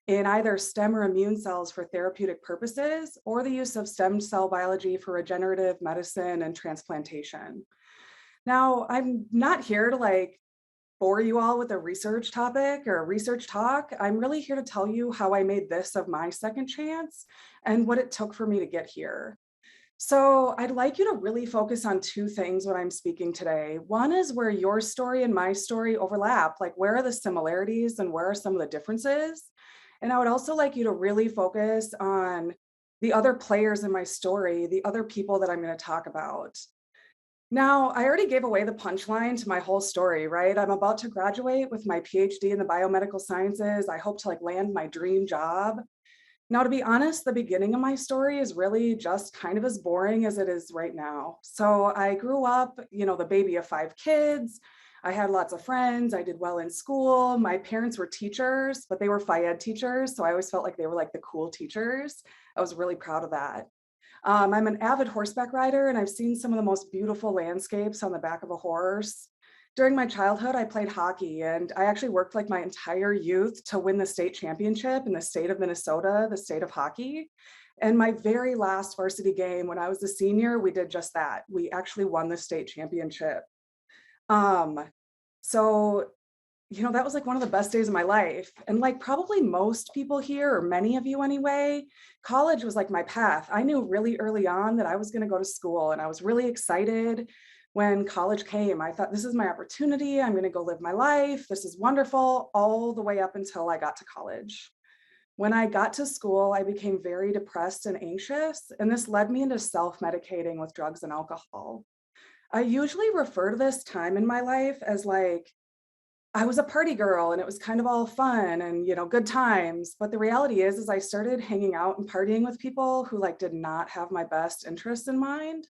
in either stem or immune cells for therapeutic purposes, or the use of stem cell biology for regenerative medicine and transplantation. Now, I'm not here to like bore you all with a research topic or a research talk. I'm really here to tell you how I made this of my second chance and what it took for me to get here. So I'd like you to really focus on 2 things when I'm speaking today. One is where your story and my story overlap, like where are the similarities and where are some of the differences? And I would also like you to really focus on the other players in my story, the other people that I'm going to talk about. Now, I already gave away the punchline to my whole story, right? I'm about to graduate with my PhD in the biomedical sciences. I hope to like land my dream job. Now, to be honest, the beginning of my story is really just kind of as boring as it is right now. So I grew up, the baby of 5 kids. I had lots of friends. I did well in school. My parents were teachers, but they were Phi Ed teachers. So I always felt like they were like the cool teachers. I was really proud of that. I'm an avid horseback rider, and I've seen some of the most beautiful landscapes on the back of a horse. During my childhood, I played hockey, and I actually worked like my entire youth to win the state championship in the state of Minnesota, the state of hockey. And my very last varsity game when I was a senior, we did just that. We actually won the state championship. So that was like one of the best days of my life. And like probably most people here, or many of you anyway, college was like my path. I knew really early on that I was going to go to school, and I was really excited when college came. I thought, this is my opportunity. I'm going to go live my life. This is wonderful, all the way up until I got to college. When I got to school, I became very depressed and anxious, and this led me into self-medicating with drugs and alcohol. I usually refer to this time in my life as like, I was a party girl and it was kind of all fun and, good times. But the reality is I started hanging out and partying with people who like did not have my best interests in mind.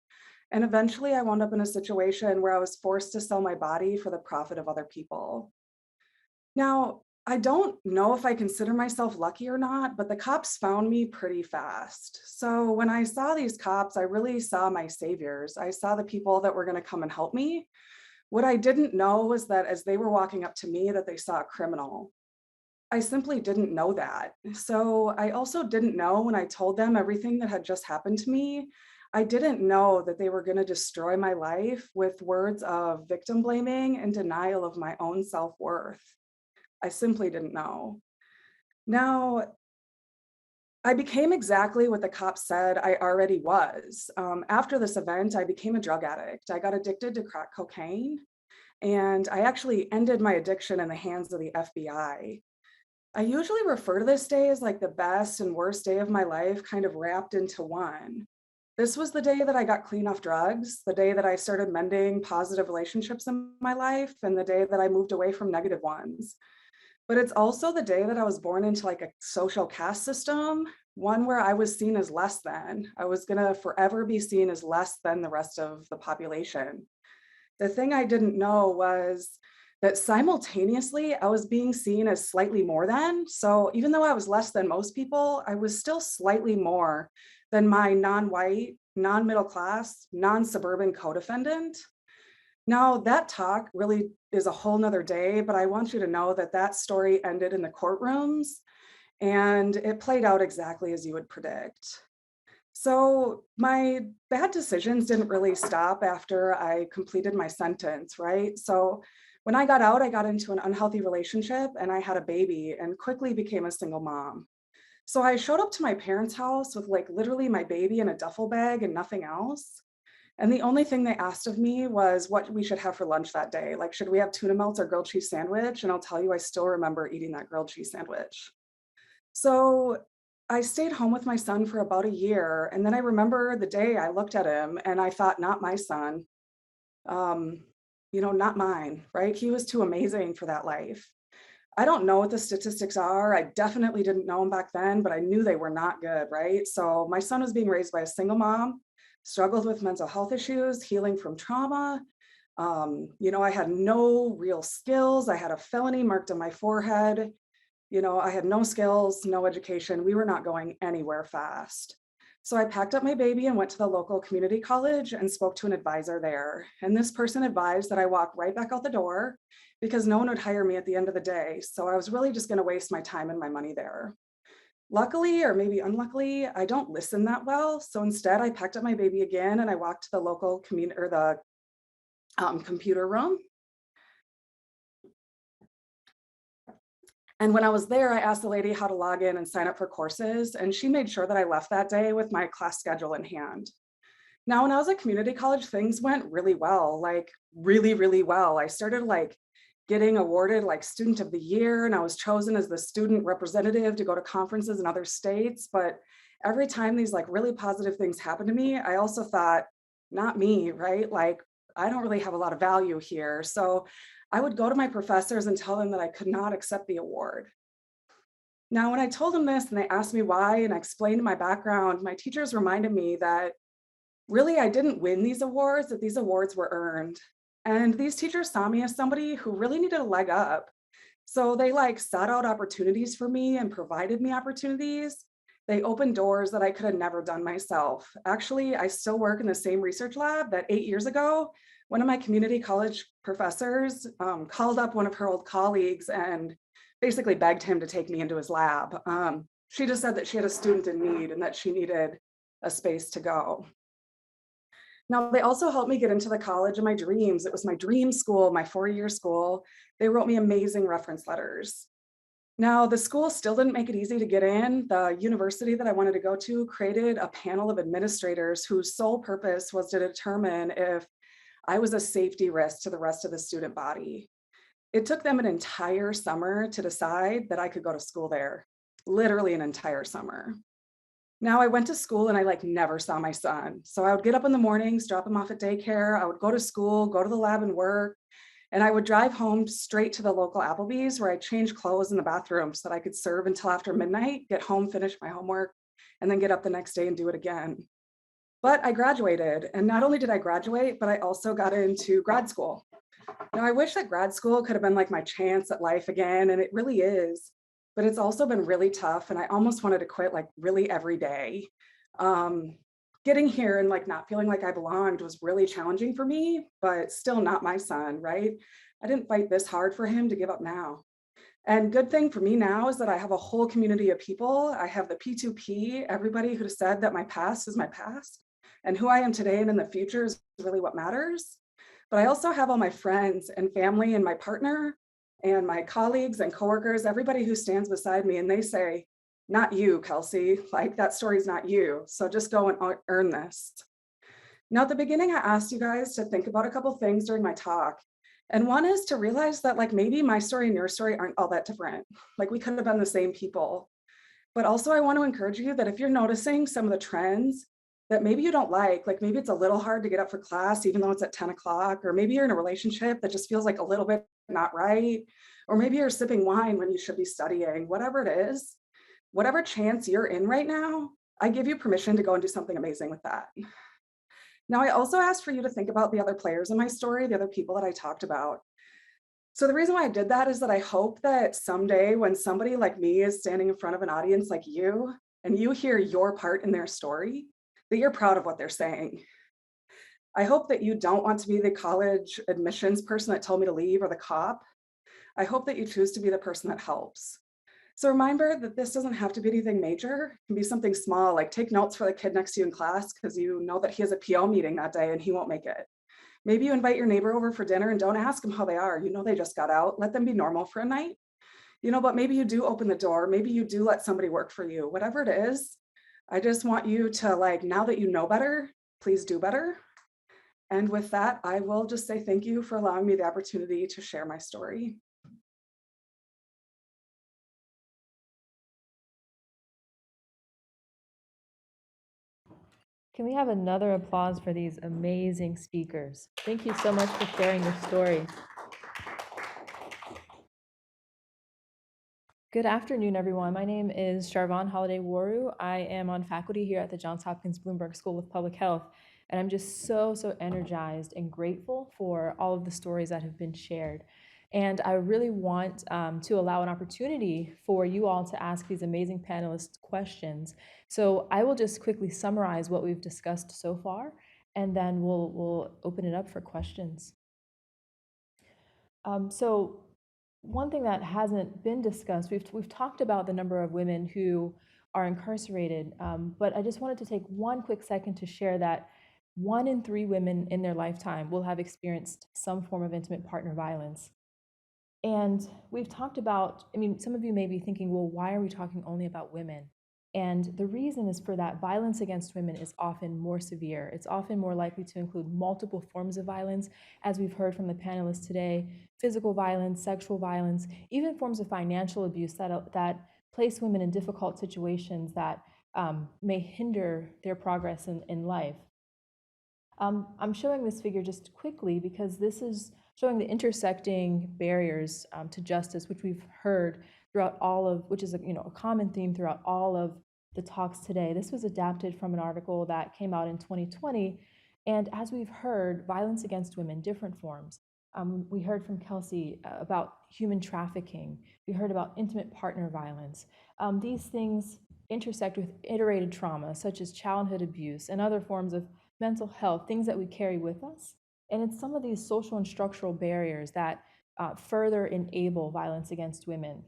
And eventually I wound up in a situation where I was forced to sell my body for the profit of other people. Now, I don't know if I consider myself lucky or not, but the cops found me pretty fast. So when I saw these cops, I really saw my saviors. I saw the people that were going to come and help me. What I didn't know was that as they were walking up to me, that they saw a criminal. I simply didn't know that. So I also didn't know when I told them everything that had just happened to me, I didn't know that they were going to destroy my life with words of victim blaming and denial of my own self-worth. I simply didn't know. Now, I became exactly what the cops said I already was. After this event, I became a drug addict. I got addicted to crack cocaine, and I actually ended my addiction in the hands of the FBI. I usually refer to this day as like the best and worst day of my life, kind of wrapped into one. This was the day that I got clean off drugs, the day that I started mending positive relationships in my life, and the day that I moved away from negative ones. But it's also the day that I was born into like a social caste system one where I was seen as less than. I was gonna forever be seen as less than the rest of the population. The thing I didn't know was that simultaneously I was being seen as slightly more than. So even though I was less than most people, I was still slightly more than my non-white, non-middle class, non-suburban co-defendant. Now that talk really is a whole nother day, but I want you to know that that story ended in the courtrooms and it played out exactly as you would predict. So my bad decisions didn't really stop after I completed my sentence, right? So when I got out, I got into an unhealthy relationship and I had a baby and quickly became a single mom. So I showed up to my parents' house with like literally my baby in a duffel bag and nothing else. And the only thing they asked of me was what we should have for lunch that day. Like, should we have tuna melts or grilled cheese sandwich? And I'll tell you, I still remember eating that grilled cheese sandwich. So I stayed home with my son for about a year. And then I remember the day I looked at him and I thought, not my son, um, not mine, right? He was too amazing for that life. I don't know what the statistics are. I definitely didn't know them back then, but I knew they were not good, right? So my son was being raised by a single mom, struggled with mental health issues, healing from trauma. I had no real skills. I had a felony marked on my forehead. I had no skills, no education. We were not going anywhere fast. So I packed up my baby and went to the local community college and spoke to an advisor there. And this person advised that I walk right back out the door because no one would hire me at the end of the day. So I was really just going to waste my time and my money there. Luckily, or maybe unluckily, I don't listen that well. So instead, I packed up my baby again and I walked to the local community or the computer room. And when I was there, I asked the lady how to log in and sign up for courses, and she made sure that I left that day with my class schedule in hand. Now, when I was at community college, things went really well, like really, really well. I started getting awarded like student of the year, and I was chosen as the student representative to go to conferences in other states. But every time these like really positive things happened to me, I also thought, not me, right? Like, I don't really have a lot of value here. So I would go to my professors and tell them that I could not accept the award. Now, when I told them this and they asked me why, and I explained my background, my teachers reminded me that really I didn't win these awards, that these awards were earned. And these teachers saw me as somebody who really needed a leg up. So they sought out opportunities for me and provided me opportunities. They opened doors that I could have never done myself. Actually, I still work in the same research lab that 8 years ago, one of my community college professors called up one of her old colleagues and basically begged him to take me into his lab. She just said that she had a student in need and that she needed a space to go. Now, they also helped me get into the college of my dreams. It was my dream school, my 4-year school. They wrote me amazing reference letters. Now, the school still didn't make it easy to get in. The university that I wanted to go to created a panel of administrators whose sole purpose was to determine if I was a safety risk to the rest of the student body. It took them an entire summer to decide that I could go to school there, literally an entire summer. Now I went to school and I never saw my son. So I would get up in the mornings, drop him off at daycare. I would go to school, go to the lab and work. And I would drive home straight to the local Applebee's where I changed clothes in the bathroom so that I could serve until after midnight, get home, finish my homework, and then get up the next day and do it again. But I graduated, and not only did I graduate, but I also got into grad school. Now, I wish that grad school could have been my chance at life again, and it really is, but it's also been really tough, and I almost wanted to quit really every day. Getting here and not feeling like I belonged was really challenging for me, but still not my son, right? I didn't fight this hard for him to give up now. And good thing for me now is that I have a whole community of people. I have the P2P, everybody who said that my past is my past. And who I am today and in the future is really what matters. But I also have all my friends and family and my partner and my colleagues and coworkers, everybody who stands beside me, and they say, not you, Kelsey, that story's not you. So just go and earn this. Now, at the beginning, I asked you guys to think about a couple things during my talk. And one is to realize that maybe my story and your story aren't all that different. We could have been the same people. But also I want to encourage you that if you're noticing some of the trends that maybe you don't like maybe it's a little hard to get up for class, even though it's at 10 o'clock, or maybe you're in a relationship that just feels a little bit not right, or maybe you're sipping wine when you should be studying, whatever it is, whatever chance you're in right now, I give you permission to go and do something amazing with that. Now, I also asked for you to think about the other players in my story, the other people that I talked about. So the reason why I did that is that I hope that someday when somebody like me is standing in front of an audience like you, and you hear your part in their story, that you're proud of what they're saying. I hope that you don't want to be the college admissions person that told me to leave or the cop. I hope that you choose to be the person that helps. So remember that this doesn't have to be anything major. It can be something small, like take notes for the kid next to you in class because you know that he has a PO meeting that day and he won't make it. Maybe you invite your neighbor over for dinner and don't ask them how they are. You know they just got out. Let them be normal for a night. But maybe you do open the door. Maybe you do let somebody work for you. Whatever it is, I just want you to, now that you know better, please do better. And with that, I will just say thank you for allowing me the opportunity to share my story. Can we have another applause for these amazing speakers? Thank you so much for sharing your story. Good afternoon, everyone. My name is Sharvon Holiday-Waru. I am on faculty here at the Johns Hopkins Bloomberg School of Public Health, and I'm just so energized and grateful for all of the stories that have been shared. And I really want to allow an opportunity for you all to ask these amazing panelists questions. So I will just quickly summarize what we've discussed so far, and then we'll open it up for questions. So one thing that hasn't been discussed, we've talked about the number of women who are incarcerated, but I just wanted to take one quick second to share that 1 in 3 women in their lifetime will have experienced some form of intimate partner violence. And we've talked about, some of you may be thinking, well, why are we talking only about women? And the reason is for that violence against women is often more severe. It's often more likely to include multiple forms of violence, as we've heard from the panelists today: physical violence, sexual violence, even forms of financial abuse that place women in difficult situations that may hinder their progress in life. I'm showing this figure just quickly because this is showing the intersecting barriers to justice, which we've heard throughout which is a common theme throughout all of the talks today. This was adapted from an article that came out in 2020. And as we've heard, violence against women, different forms. We heard from Kelsey about human trafficking. We heard about intimate partner violence. These things intersect with iterated trauma, such as childhood abuse and other forms of mental health, things that we carry with us. And it's some of these social and structural barriers that further enable violence against women.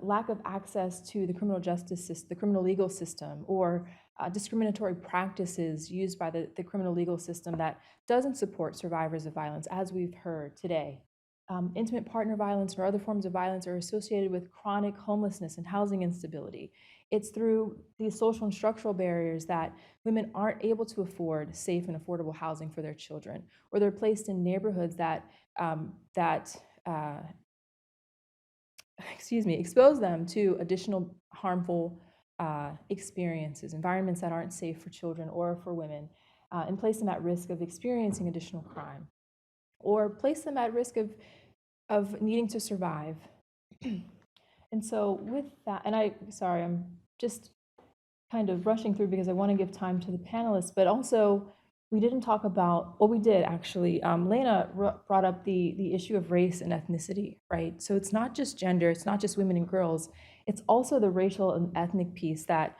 Lack of access to the criminal justice system, the criminal legal system, or discriminatory practices used by the criminal legal system that doesn't support survivors of violence, as we've heard today. Intimate partner violence or other forms of violence are associated with chronic homelessness and housing instability. It's through these social and structural barriers that women aren't able to afford safe and affordable housing for their children, or they're placed in neighborhoods that expose them to additional harmful experiences, environments that aren't safe for children or for women, and place them at risk of experiencing additional crime, or place them at risk of needing to survive. And so with that, and I'm just kind of rushing through because I want to give time to the panelists, but also we didn't talk about, well, we did actually. Lena brought up the issue of race and ethnicity, right? So it's not just gender, it's not just women and girls, it's also the racial and ethnic piece that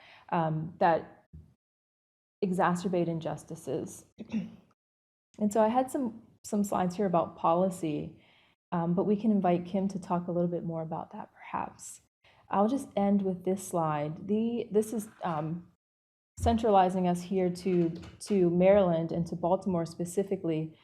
exacerbate injustices. And so I had some slides here about policy, but we can invite Kim to talk a little bit more about that perhaps. I'll just end with this slide. This is centralizing us here to Maryland and to Baltimore specifically.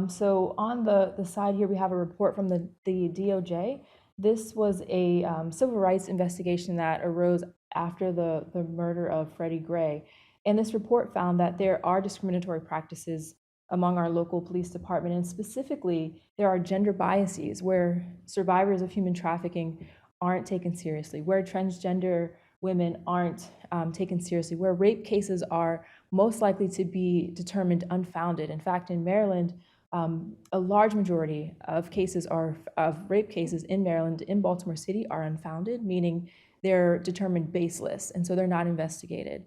So on the side here, we have a report from the DOJ. This was a civil rights investigation that arose after the murder of Freddie Gray. And this report found that there are discriminatory practices among our local police department, and specifically, there are gender biases where survivors of human trafficking aren't taken seriously, where transgender women aren't taken seriously, where rape cases are most likely to be determined unfounded. In fact, in Maryland, a large majority of cases of rape cases in Maryland, in Baltimore City, are unfounded, meaning they're determined baseless, and so they're not investigated.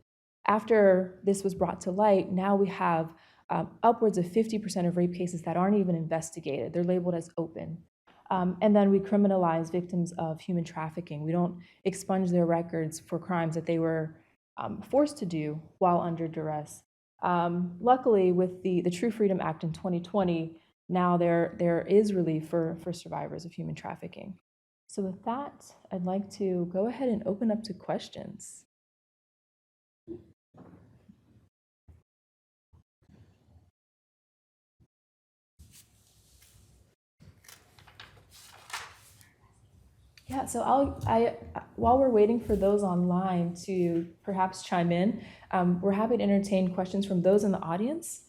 After this was brought to light, now we have upwards of 50% of rape cases that aren't even investigated. They're labeled as open. And then we criminalize victims of human trafficking. We don't expunge their records for crimes that they were forced to do while under duress. Luckily, with the True Freedom Act in 2020, now there is relief for survivors of human trafficking. So with that, I'd like to go ahead and open up to questions. Yeah, so while we're waiting for those online to perhaps chime in, we're happy to entertain questions from those in the audience.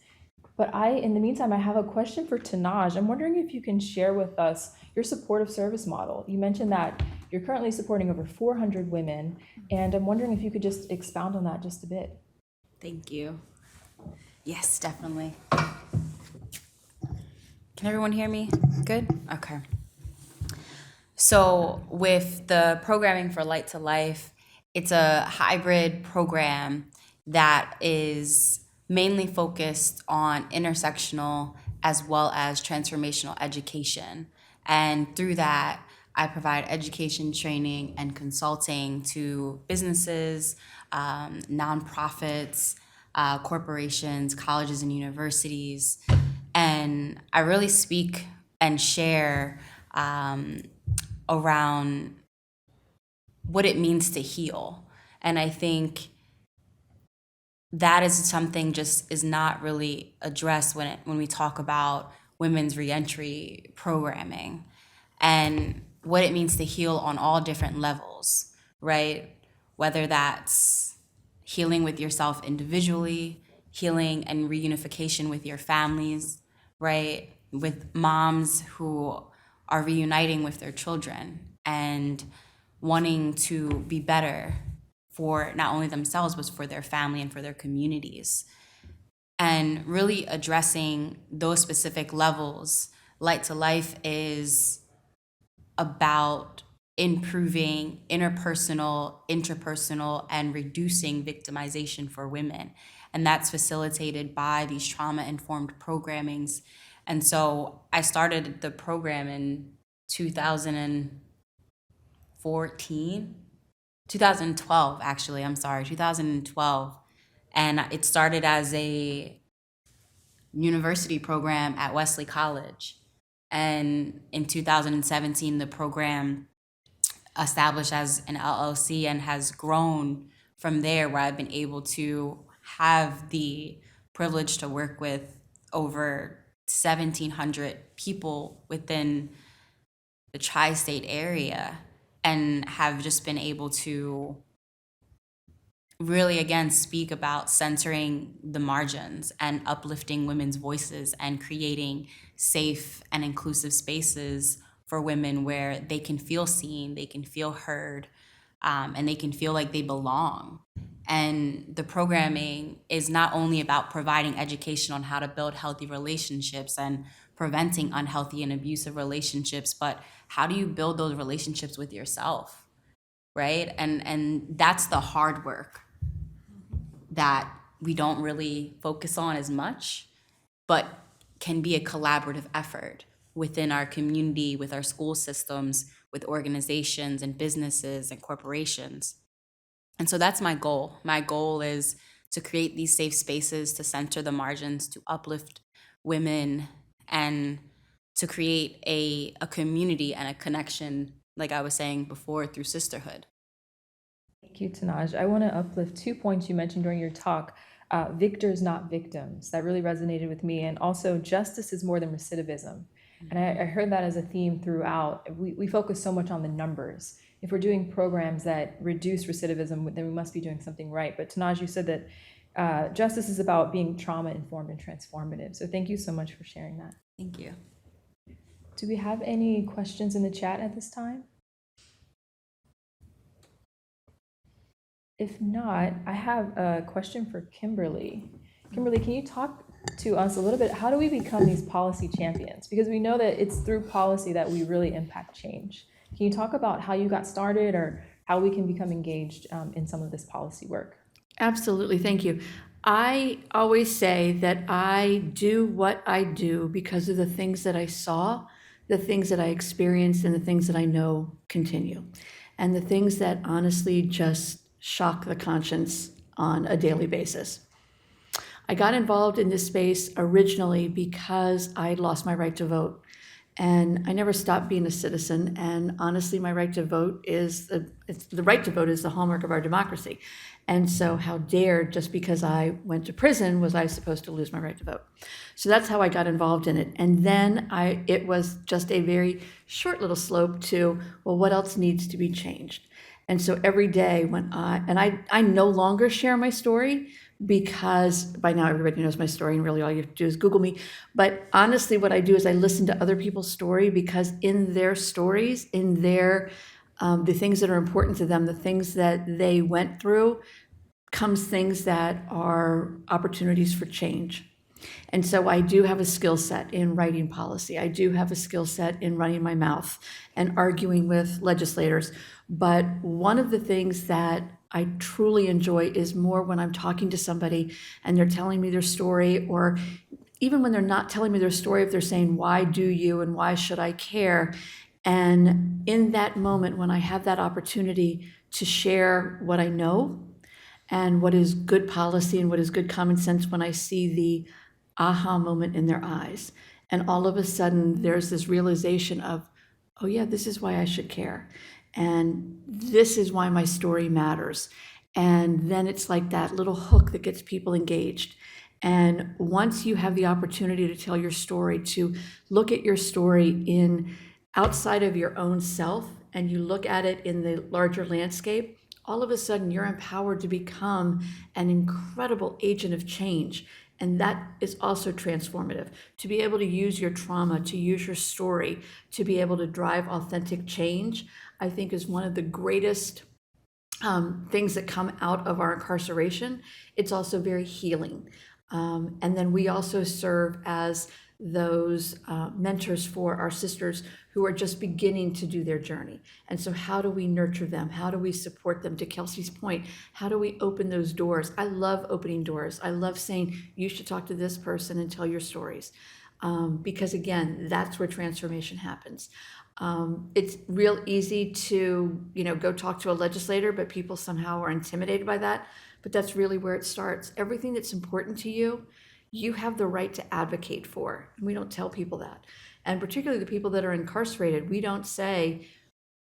But in the meantime, I have a question for Tanaj. I'm wondering if you can share with us your supportive service model. You mentioned that you're currently supporting over 400 women, and I'm wondering if you could just expound on that just a bit. Thank you. Yes, definitely. Can everyone hear me? Good? Okay. So with the programming for Light to Life, it's a hybrid program that is mainly focused on intersectional as well as transformational education. And through that, I provide education, training, and consulting to businesses, nonprofits, corporations, colleges, and universities. And I really speak and share around what it means to heal. And I think that is something just is not really addressed when we talk about women's reentry programming and what it means to heal on all different levels, right? Whether that's healing with yourself individually, healing and reunification with your families, right? With moms who are reuniting with their children and wanting to be better for not only themselves, but for their family and for their communities. And really addressing those specific levels. Light to Life is about improving interpersonal, intrapersonal, and reducing victimization for women. And that's facilitated by these trauma-informed programmings. And so I started the program in 2012, actually, 2012. And it started as a university program at Wesley College. And in 2017, the program established as an LLC and has grown from there, where I've been able to have the privilege to work with over 1,700 people within the tri-state area, and have just been able to really, again, speak about centering the margins and uplifting women's voices and creating safe and inclusive spaces for women where they can feel seen, they can feel heard, and they can feel like they belong. And the programming is not only about providing education on how to build healthy relationships and preventing unhealthy and abusive relationships, but how do you build those relationships with yourself, right? And that's the hard work that we don't really focus on as much, but can be a collaborative effort within our community, with our school systems, with organizations and businesses and corporations. And so that's my goal. My goal is to create these safe spaces, to center the margins, to uplift women, and to create a community and a connection, like I was saying before, through sisterhood. Thank you, Tanaj. I want to uplift 2 points you mentioned during your talk. Victors, not victims. That really resonated with me. And also, justice is more than recidivism. And I heard that as a theme throughout. We focus so much on the numbers. If we're doing programs that reduce recidivism, then we must be doing something right. But Tanaj, you said that justice is about being trauma-informed and transformative. So thank you so much for sharing that. Thank you. Do we have any questions in the chat at this time? If not, I have a question for Kimberly. Kimberly, can you talk to us a little bit? How do we become these policy champions? Because we know that it's through policy that we really impact change. Can you talk about how you got started, or how we can become engaged in some of this policy work. Absolutely, thank you. I always say that I do what I do because of the things that I saw, the things that I experienced, and the things that I know continue. And the things that honestly just shock the conscience on a daily basis. I got involved in this space originally because I lost my right to vote. And I never stopped being a citizen. And honestly, my right to vote is the right to vote is the hallmark of our democracy. And so how dare, just because I went to prison, was I supposed to lose my right to vote? So that's how I got involved in it. And then it was just a very short little slope to, well, what else needs to be changed? And so every day when I no longer share my story, because by now everybody knows my story and really all you have to do is Google me. But honestly, what I do is I listen to other people's story, because in their stories, in their the things that are important to them, the things that they went through, comes things that are opportunities for change. And so I do have a skill set in writing policy. I do have a skill set in running my mouth and arguing with legislators. But one of the things that I truly enjoy is more when I'm talking to somebody and they're telling me their story, or even when they're not telling me their story, if they're saying, why do you and why should I care? And in that moment, when I have that opportunity to share what I know and what is good policy and what is good common sense, when I see the aha moment in their eyes, and all of a sudden there's this realization of, oh yeah, this is why I should care. And this is why my story matters. And then it's like that little hook that gets people engaged. And once you have the opportunity to tell your story, to look at your story in outside of your own self, and you look at it in the larger landscape, all of a sudden you're empowered to become an incredible agent of change. And that is also transformative. To be able to use your trauma, to use your story, to be able to drive authentic change, I think is one of the greatest things that come out of our incarceration. It's also very healing. And then we also serve as those mentors for our sisters who are just beginning to do their journey. And so how do we nurture them? How do we support them? To Kelsey's point, how do we open those doors? I love opening doors. I love saying, you should talk to this person and tell your stories. Because again, that's where transformation happens. It's real easy to, go talk to a legislator, but people somehow are intimidated by that. But that's really where it starts. Everything that's important to you, you have the right to advocate for. And we don't tell people that. And particularly the people that are incarcerated, we don't say,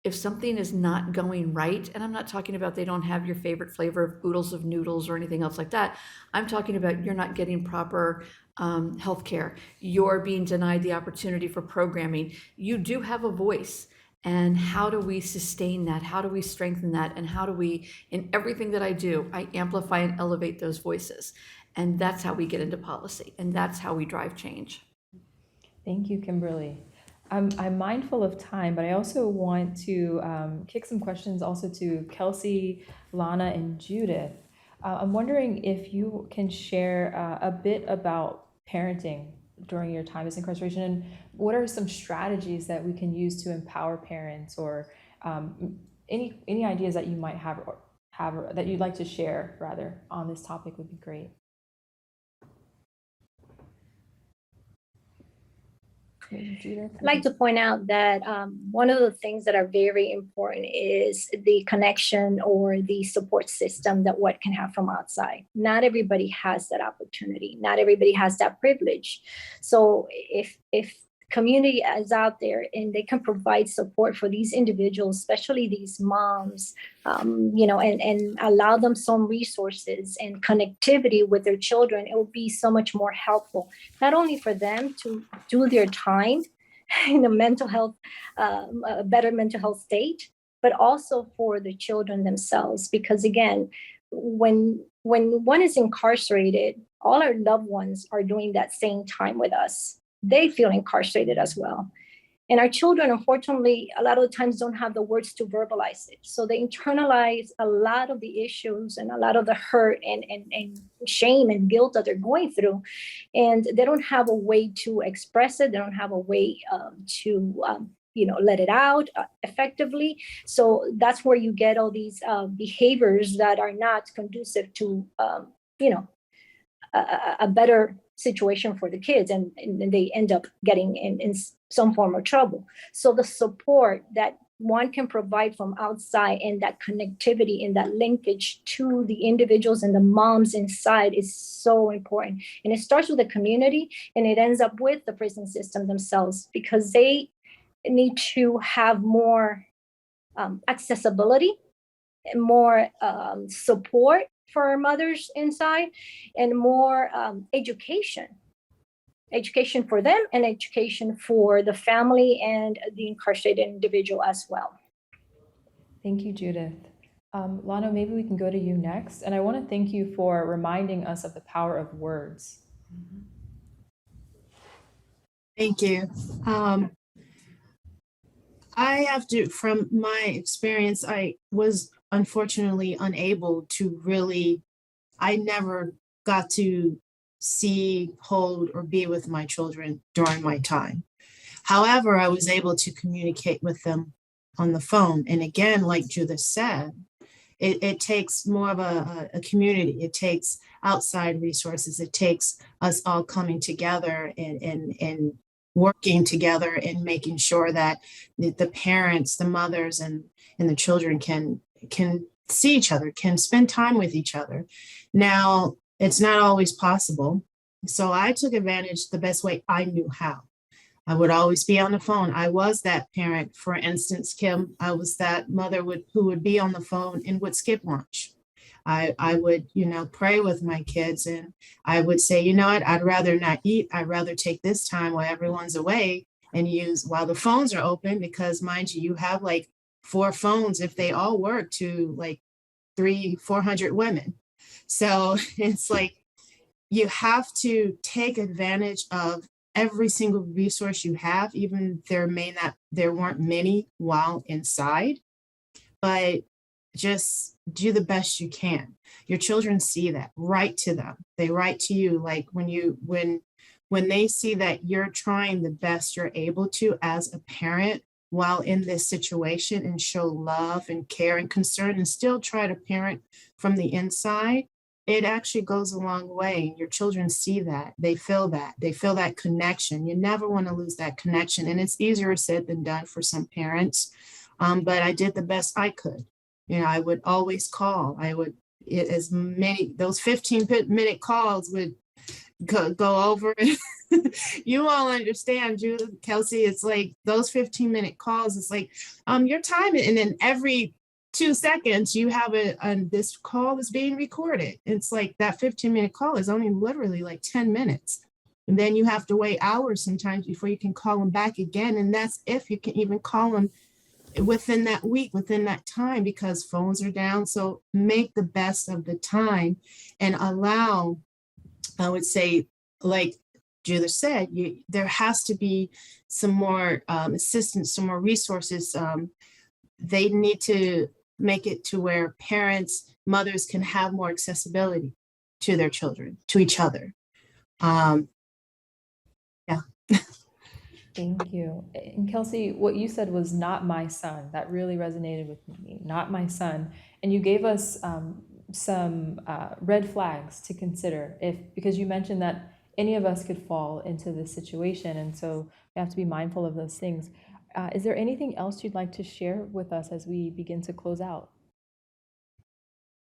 if something is not going right, and I'm not talking about they don't have your favorite flavor of oodles of noodles or anything else like that. I'm talking about you're not getting proper health care. You're being denied the opportunity for programming. You do have a voice. And how do we sustain that? How do we strengthen that? And how do we, in everything that I do, I amplify and elevate those voices. And that's how we get into policy. And that's how we drive change. Thank you, Kimberly. I'm mindful of time, but I also want to kick some questions also to Kelsey, Lana, and Judith. I'm wondering if you can share a bit about parenting during your time as incarceration, and what are some strategies that we can use to empower parents, or any ideas that you might have or that you'd like to share rather on this topic would be great. I'd like to point out that one of the things that are very important is the connection or the support system that what can have from outside. Not everybody has that opportunity. Not everybody has that privilege. So if community is out there and they can provide support for these individuals, especially these moms, and allow them some resources and connectivity with their children, it will be so much more helpful, not only for them to do their time in a mental health, a better mental health state, but also for the children themselves. Because again, when one is incarcerated, all our loved ones are doing that same time with us. They feel incarcerated as well. And our children, unfortunately, a lot of the times don't have the words to verbalize it. So they internalize a lot of the issues and a lot of the hurt and shame and guilt that they're going through. And they don't have a way to express it. They don't have a way to let it out effectively. So that's where you get all these behaviors that are not conducive to, a better situation for the kids, and they end up getting in some form of trouble. So the support that one can provide from outside, and that connectivity and that linkage to the individuals and the moms inside is so important. And it starts with the community, and it ends up with the prison system themselves, because they need to have more accessibility and more support for our mothers inside, and more education for them, and education for the family and the incarcerated individual as well. Thank you, Judith. Lano, maybe we can go to you next. And I want to thank you for reminding us of the power of words. Thank you. I have to, from my experience, I was unfortunately unable to really, I never got to see, hold, or be with my children during my time. However, I was able to communicate with them on the phone. And again, like Judith said, it takes more of a community. It takes outside resources. It takes us all coming together and working together and making sure that the parents, the mothers, and the children can see each other, can spend time with each other. Now, it's not always possible. So I took advantage the best way I knew how. I would always be on the phone. I was that parent, for instance, Kim, I was that mother who would be on the phone and would skip lunch. I would, pray with my kids, and I would say, what, I'd rather not eat. I'd rather take this time while everyone's away and use while the phones are open, because mind you, you have like 4 phones if they all work to like 300-400 women. So it's like, you have to take advantage of every single resource you have, even there weren't many while inside, but just do the best you can. Your children see that. Write to them. They write to you. Like when they see that you're trying the best you're able to as a parent while in this situation, and show love and care and concern, and still try to parent from the inside, it actually goes a long way. Your children see that. They feel that connection. You never want to lose that connection. And it's easier said than done for some parents. But I did the best I could. I would always call. Those 15-minute calls would go over. You all understand, Judith, Kelsey, it's like those 15-minute calls, it's like your time, and then every 2 seconds you have this call is being recorded. It's like that 15-minute call is only literally like 10 minutes. And then you have to wait hours sometimes before you can call them back again. And that's if you can even call them within that week, within that time, because phones are down. So make the best of the time and allow, I would say, like Judith said, there has to be some more assistance, some more resources. They need to make it to where parents, mothers can have more accessibility to their children, to each other. Yeah. Thank you. And Kelsey, what you said was "not my son." That really resonated with me. Not my son. And you gave us some red flags to consider, because you mentioned that any of us could fall into this situation, and so we have to be mindful of those things. Is there anything else you'd like to share with us as we begin to close out?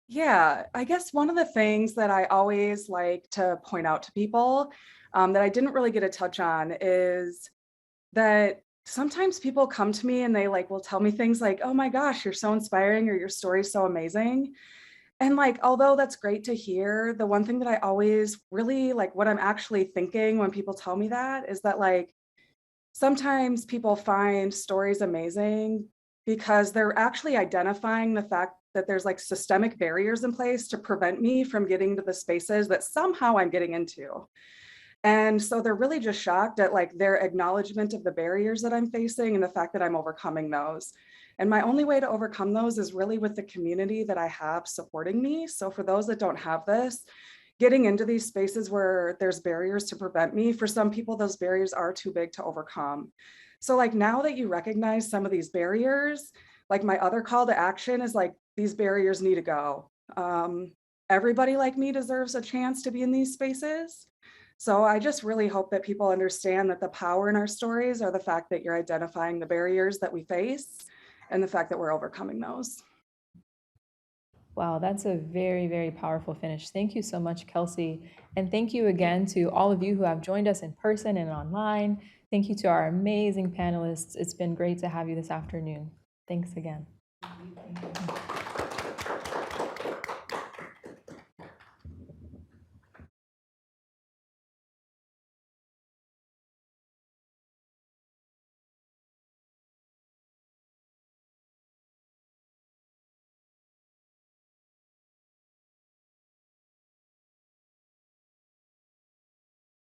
Yeah, I guess one of the things that I always like to point out to people that I didn't really get a touch on is that sometimes people come to me and they will tell me things like, "Oh my gosh, you're so inspiring," or "Your story's so amazing." And although that's great to hear, the one thing that I always really what I'm actually thinking when people tell me that is that sometimes people find stories amazing because they're actually identifying the fact that there's systemic barriers in place to prevent me from getting to the spaces that somehow I'm getting into. And so they're really just shocked at their acknowledgement of the barriers that I'm facing and the fact that I'm overcoming those. And my only way to overcome those is really with the community that I have supporting me. So for those that don't have this, getting into these spaces where there's barriers to prevent me, for some people, those barriers are too big to overcome. So like now that you recognize some of these barriers, like my other call to action is like, these barriers need to go. Everybody like me deserves a chance to be in these spaces. So I just really hope that people understand that the power in our stories are the fact that you're identifying the barriers that we face and the fact that we're overcoming those. Wow, that's a very, very powerful finish. Thank you so much, Kelsey. And thank you again to all of you who have joined us in person and online. Thank you to our amazing panelists. It's been great to have you this afternoon. Thanks again.